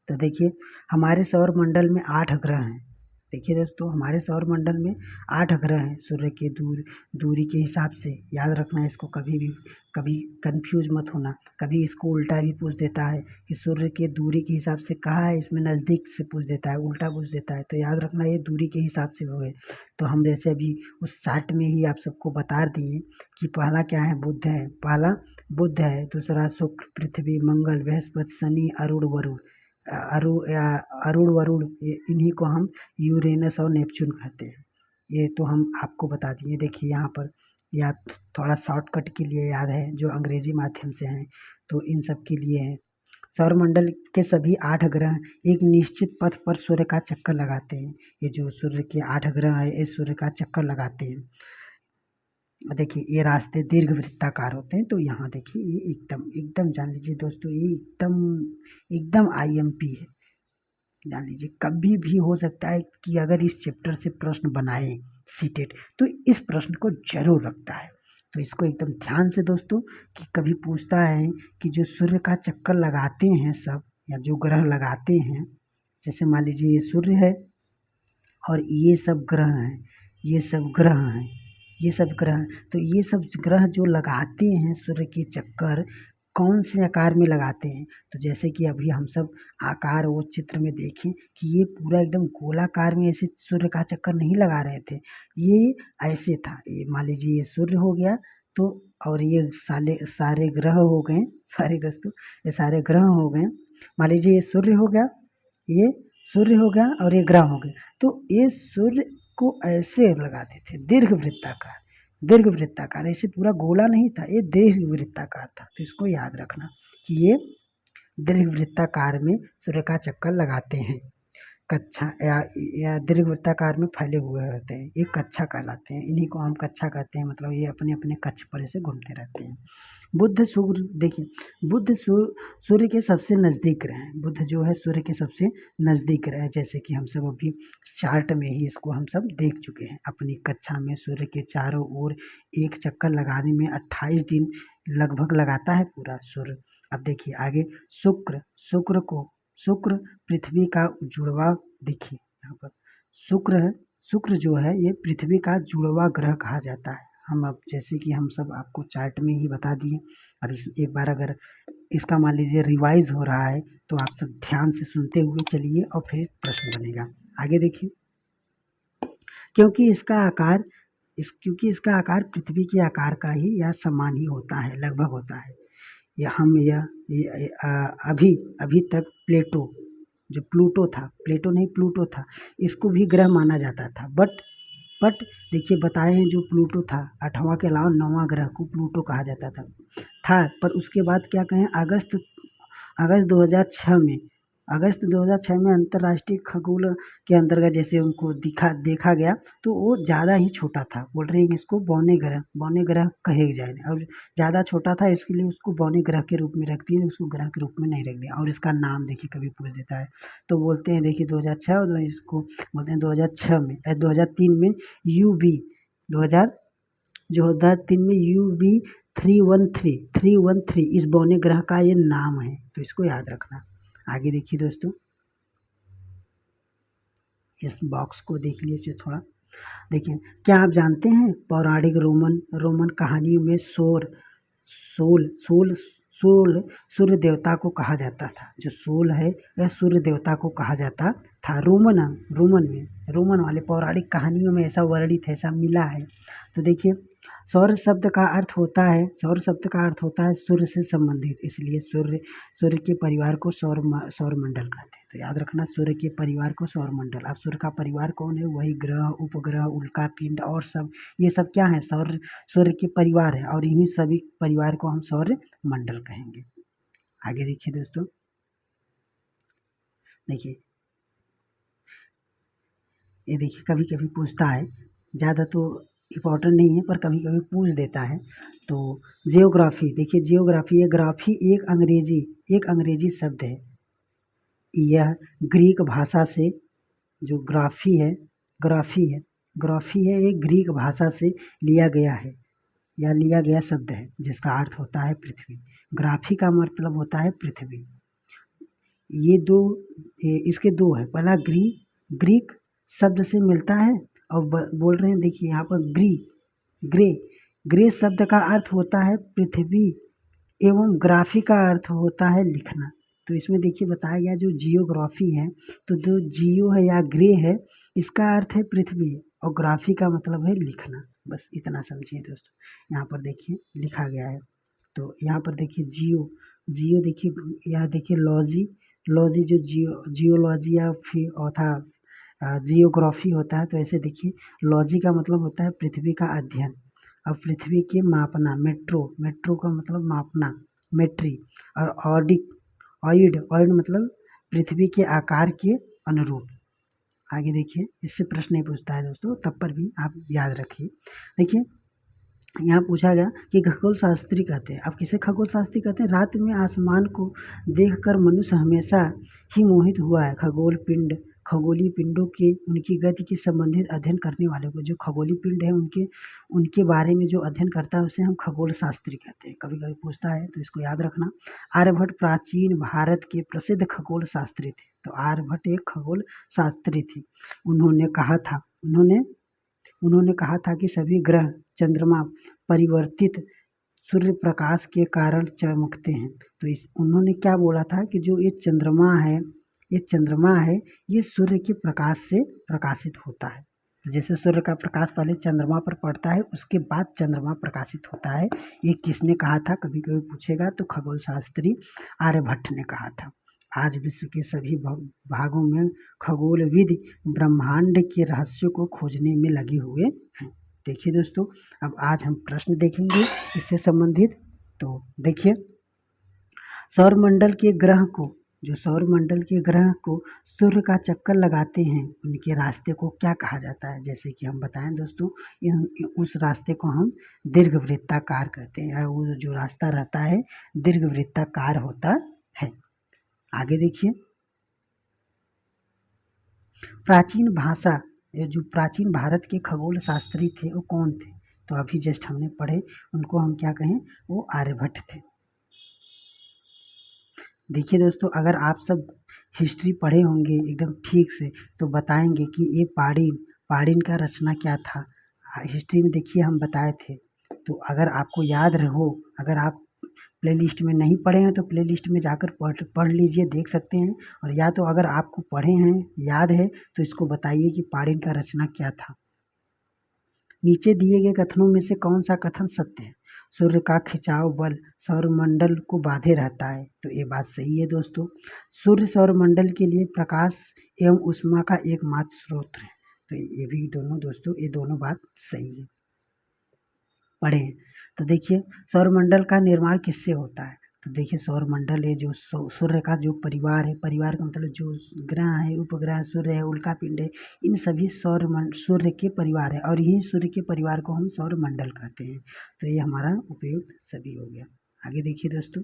तो देखिए हमारे सौरमंडल में 8 ग्रह हैं। देखिए दोस्तों, हमारे सौरमंडल में 8 ग्रह हैं। सूर्य की दूरी के हिसाब से याद रखना, इसको कभी कंफ्यूज मत होना। कभी इसको उल्टा भी पूछ देता है कि सूर्य की दूरी के हिसाब से कहाँ है, इसमें नज़दीक से पूछ देता है, उल्टा पूछ देता है। तो याद रखना ये दूरी के हिसाब से हो गए। तो हम जैसे अभी उस चार्ट में ही आप सबको बता दिए कि पहला क्या है, बुध है। पहला बुध है, दूसरा शुक्र, पृथ्वी, मंगल, बृहस्पति, शनि, अरुण वरुण, इन्हीं को हम यूरेनस और नेपच्यून कहते हैं। ये तो हम आपको बता दिए। देखिए यहाँ पर, या थोड़ा शॉर्टकट के लिए याद है, जो अंग्रेजी माध्यम से हैं तो इन सब के लिए है। सौरमंडल के सभी 8 ग्रह एक निश्चित पथ पर सूर्य का चक्कर लगाते हैं। ये जो सूर्य के 8 ग्रह है, ये सूर्य का चक्कर लगाते हैं। देखिए ये रास्ते दीर्घ वृत्ताकार होते हैं। तो यहाँ देखिए ये एकदम जान लीजिए दोस्तों, ये एकदम IMP है। जान लीजिए, कभी भी हो सकता है कि अगर इस चैप्टर से प्रश्न बनाए सीटेट, तो इस प्रश्न को जरूर रखता है। तो इसको एकदम ध्यान से दोस्तों, कि कभी पूछता है कि जो सूर्य का चक्कर लगाते हैं सब, या जो ग्रह लगाते हैं, जैसे मान लीजिए ये सूर्य है और ये सब ग्रह हैं, तो ये सब ग्रह जो लगाते हैं सूर्य के चक्कर, कौन से आकार में लगाते हैं। तो जैसे कि अभी हम सब आकार वो चित्र में देखें कि ये पूरा एकदम गोलाकार में ऐसे सूर्य का चक्कर नहीं लगा रहे थे, ये ऐसे था। ये मान लीजिए ये सूर्य हो गया, तो और ये सारे ग्रह हो गए, सारे दोस्तों ये सारे ग्रह हो गए। मान लीजिए ये सूर्य हो गया, ये सूर्य हो गया और ये ग्रह हो गए। तो ये सूर्य को ऐसे लगाते थे, दीर्घ वृत्ताकार, ऐसे पूरा गोला नहीं था, ये दीर्घ वृत्ताकार था। तो इसको याद रखना कि ये दीर्घ वृत्ताकार में सूर्य का चक्कर लगाते हैं। कक्षा या दीर्घ वृत्ताकार में फैले हुए होते हैं, ये कक्षा कहलाते हैं। इन्हीं को हम कक्षा कहते हैं, मतलब ये अपने अपने कक्ष पर ऐसे घूमते रहते हैं। बुध सूर्य, देखिए बुध सूर्य के सबसे नज़दीक ग्रह है। बुध जो है सूर्य के सबसे नज़दीक ग्रह है, जैसे कि हम सब अभी चार्ट में ही इसको हम सब देख चुके हैं अपनी कक्षा में। सूर्य के चारों ओर एक चक्कर लगाने में 28 दिन लगभग लगाता है पूरा सूर्य। अब देखिए आगे, शुक्र पृथ्वी का जुड़वा, देखिए यहाँ पर शुक्र है, शुक्र जो है ये पृथ्वी का जुड़वा ग्रह कहा जाता है। हम अब जैसे कि हम सब आपको चार्ट में ही बता दिए। अब एक बार अगर इसका मान लीजिए रिवाइज हो रहा है, तो आप सब ध्यान से सुनते हुए चलिए और फिर प्रश्न बनेगा। आगे देखिए, क्योंकि इसका आकार पृथ्वी के आकार का ही या समान ही होता है, लगभग होता है। अभी तक प्लूटो था, इसको भी ग्रह माना जाता था। बट देखिए बताए हैं, जो प्लूटो था 8वां के अलावा 9वां ग्रह को प्लूटो कहा जाता था। पर उसके बाद क्या कहें, अगस्त 2006 में अंतर्राष्ट्रीय खगोल के अंतर्गत जैसे उनको देखा गया, तो वो ज़्यादा ही छोटा था। बोल रहे हैं कि इसको बौने ग्रह कहे जाए, और ज़्यादा छोटा था, इसके लिए उसको बौने ग्रह के रूप में रखती है, उसको ग्रह के रूप में नहीं रख दिया। और इसका नाम देखिए कभी पूछ देता है, तो बोलते हैं देखिए 2006, और इसको बोलते हैं 2003 में UB 313 इस बौने ग्रह का ये नाम है। तो इसको याद रखना। आगे देखिए दोस्तों, इस बॉक्स को देख लीजिए थोड़ा। देखिए, क्या आप जानते हैं पौराणिक रोमन कहानियों में सोल सोल सूर्य देवता को कहा जाता था। जो सोल है वह सूर्य देवता को कहा जाता था। रोमन वाले पौराणिक कहानियों में ऐसा वर्णित है, ऐसा मिला है। तो देखिए, सौर शब्द का अर्थ होता है सूर्य से संबंधित, इसलिए सूर्य के परिवार को सौर मंडल कहते हैं। तो याद रखना, सूर्य के परिवार को सौर मंडल। अब सूर्य का परिवार कौन है? वही ग्रह, उपग्रह, उल्का पिंड और सब, ये सब क्या है? सूर्य के परिवार है, और इन्हीं सभी परिवार को हम सौर मंडल कहेंगे। आगे देखिए दोस्तों, देखिए ये देखिए, कभी कभी पूछता है, ज़्यादा तो इम्पोर्टेंट नहीं है पर कभी कभी पूछ देता है। तो जियोग्राफी, देखिए जियोग्राफी या ग्राफी एक अंग्रेजी शब्द है। यह ग्रीक भाषा से, जो ग्राफी है एक ग्रीक भाषा से लिया गया शब्द है, जिसका अर्थ होता है पृथ्वी। ग्राफी का मतलब होता है पृथ्वी। इसके दो है। पहला ग्रीक शब्द से मिलता है, और बोल रहे हैं, देखिए यहाँ पर ग्रे शब्द का अर्थ होता है पृथ्वी, एवं ग्राफी का अर्थ होता है लिखना। तो इसमें देखिए बताया गया, जो जियोग्राफी है, तो जो जियो है या ग्रे है, इसका अर्थ है पृथ्वी, और ग्राफी का मतलब है लिखना। बस इतना समझिए दोस्तों। यहाँ पर देखिए लिखा गया है। तो यहाँ पर देखिए जियो देखिए, यहाँ देखिए लॉजी जो जियोलॉजी या फिर जियोग्राफी होता है। तो ऐसे देखिए, लॉजी का मतलब होता है पृथ्वी का अध्ययन, और पृथ्वी के मापना। मेट्रो का मतलब मापना, मेट्री। और ऑइड मतलब पृथ्वी के आकार के अनुरूप। आगे देखिए, इससे प्रश्न नहीं पूछता है दोस्तों, तब पर भी आप याद रखिए। देखिए, यहाँ पूछा गया कि खगोल शास्त्री कहते हैं। अब किसे खगोल शास्त्री कहते हैं? रात में आसमान को देखकर मनुष्य हमेशा ही मोहित हुआ है। खगोलीय पिंडों के उनकी गति के संबंधित अध्ययन करने वाले को, जो खगोलीय पिंड है उनके बारे में जो अध्ययन करता है, उसे हम खगोल शास्त्री कहते हैं। कभी कभी पूछता है, तो इसको याद रखना। आर्यभट्ट प्राचीन भारत के प्रसिद्ध खगोल शास्त्री थे। तो आर्यभट्ट एक खगोल शास्त्री थे। उन्होंने कहा था कि सभी ग्रह, चंद्रमा परिवर्तित सूर्य प्रकाश के कारण चमकते हैं। तो उन्होंने क्या बोला था कि जो ये चंद्रमा है, ये सूर्य के प्रकाश से प्रकाशित होता है। तो जैसे सूर्य का प्रकाश पहले चंद्रमा पर पड़ता है, उसके बाद चंद्रमा प्रकाशित होता है। ये किसने कहा था? कभी कभी पूछेगा, तो खगोल शास्त्री आर्यभट्ट ने कहा था। आज विश्व के सभी भागों में खगोलविद ब्रह्मांड के रहस्यों को खोजने में लगे हुए हैं। देखिए दोस्तों, अब आज हम प्रश्न देखेंगे इससे संबंधित। तो देखिए, सौरमंडल के ग्रह को सूर्य का चक्कर लगाते हैं, उनके रास्ते को क्या कहा जाता है? जैसे कि हम बताएं दोस्तों, उस रास्ते को हम दीर्घवृत्ताकार कहते हैं। वो जो रास्ता रहता है दीर्घवृत्ताकार होता है। आगे देखिए, जो प्राचीन भारत के खगोल शास्त्री थे, वो कौन थे? तो अभी जस्ट हमने पढ़े, उनको हम क्या कहें? वो आर्यभट्ट थे। देखिए दोस्तों, अगर आप सब हिस्ट्री पढ़े होंगे एकदम ठीक से, तो बताएंगे कि ये पाड़िन का रचना क्या था। हिस्ट्री में देखिए हम बताए थे। तो अगर आपको याद रहो, अगर आप प्लेलिस्ट में नहीं पढ़े हैं, तो प्लेलिस्ट में जाकर पढ़ लीजिए, देख सकते हैं। और या तो अगर आपको पढ़े हैं, याद है, तो इसको बताइए कि पाड़िन का रचना क्या था। नीचे दिए गए कथनों में से कौन सा कथन सत्य है? सूर्य का खिंचाव बल सौरमंडल को बांधे रहता है। तो ये बात सही है दोस्तों। सूर्य सौरमंडल के लिए प्रकाश एवं ऊष्मा का एकमात्र स्रोत है। तो ये भी दोनों बात सही है, पढ़े हैं। तो देखिए, सौरमंडल का निर्माण किससे होता है? तो देखिए, सौरमंडल है जो सूर्य का जो परिवार है, परिवार का मतलब जो ग्रह है, उपग्रह, सूर्य है, उल्का पिंड है, इन सभी सूर्य के परिवार है, और यही सूर्य के परिवार को हम सौरमंडल कहते हैं। तो ये हमारा उपयुक्त सभी हो गया। आगे देखिए दोस्तों,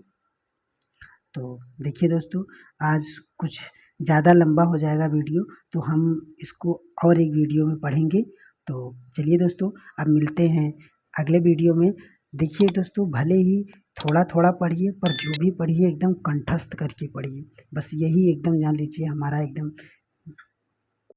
तो देखिए दोस्तों, आज कुछ ज़्यादा लंबा हो जाएगा वीडियो, तो हम इसको और एक वीडियो में पढ़ेंगे। तो चलिए दोस्तों, अब मिलते हैं अगले वीडियो में। देखिए दोस्तों, भले ही थोड़ा थोड़ा पढ़िए, पर जो भी पढ़िए एकदम कंठस्थ करके पढ़िए। बस यही एकदम जान लीजिए हमारा एकदम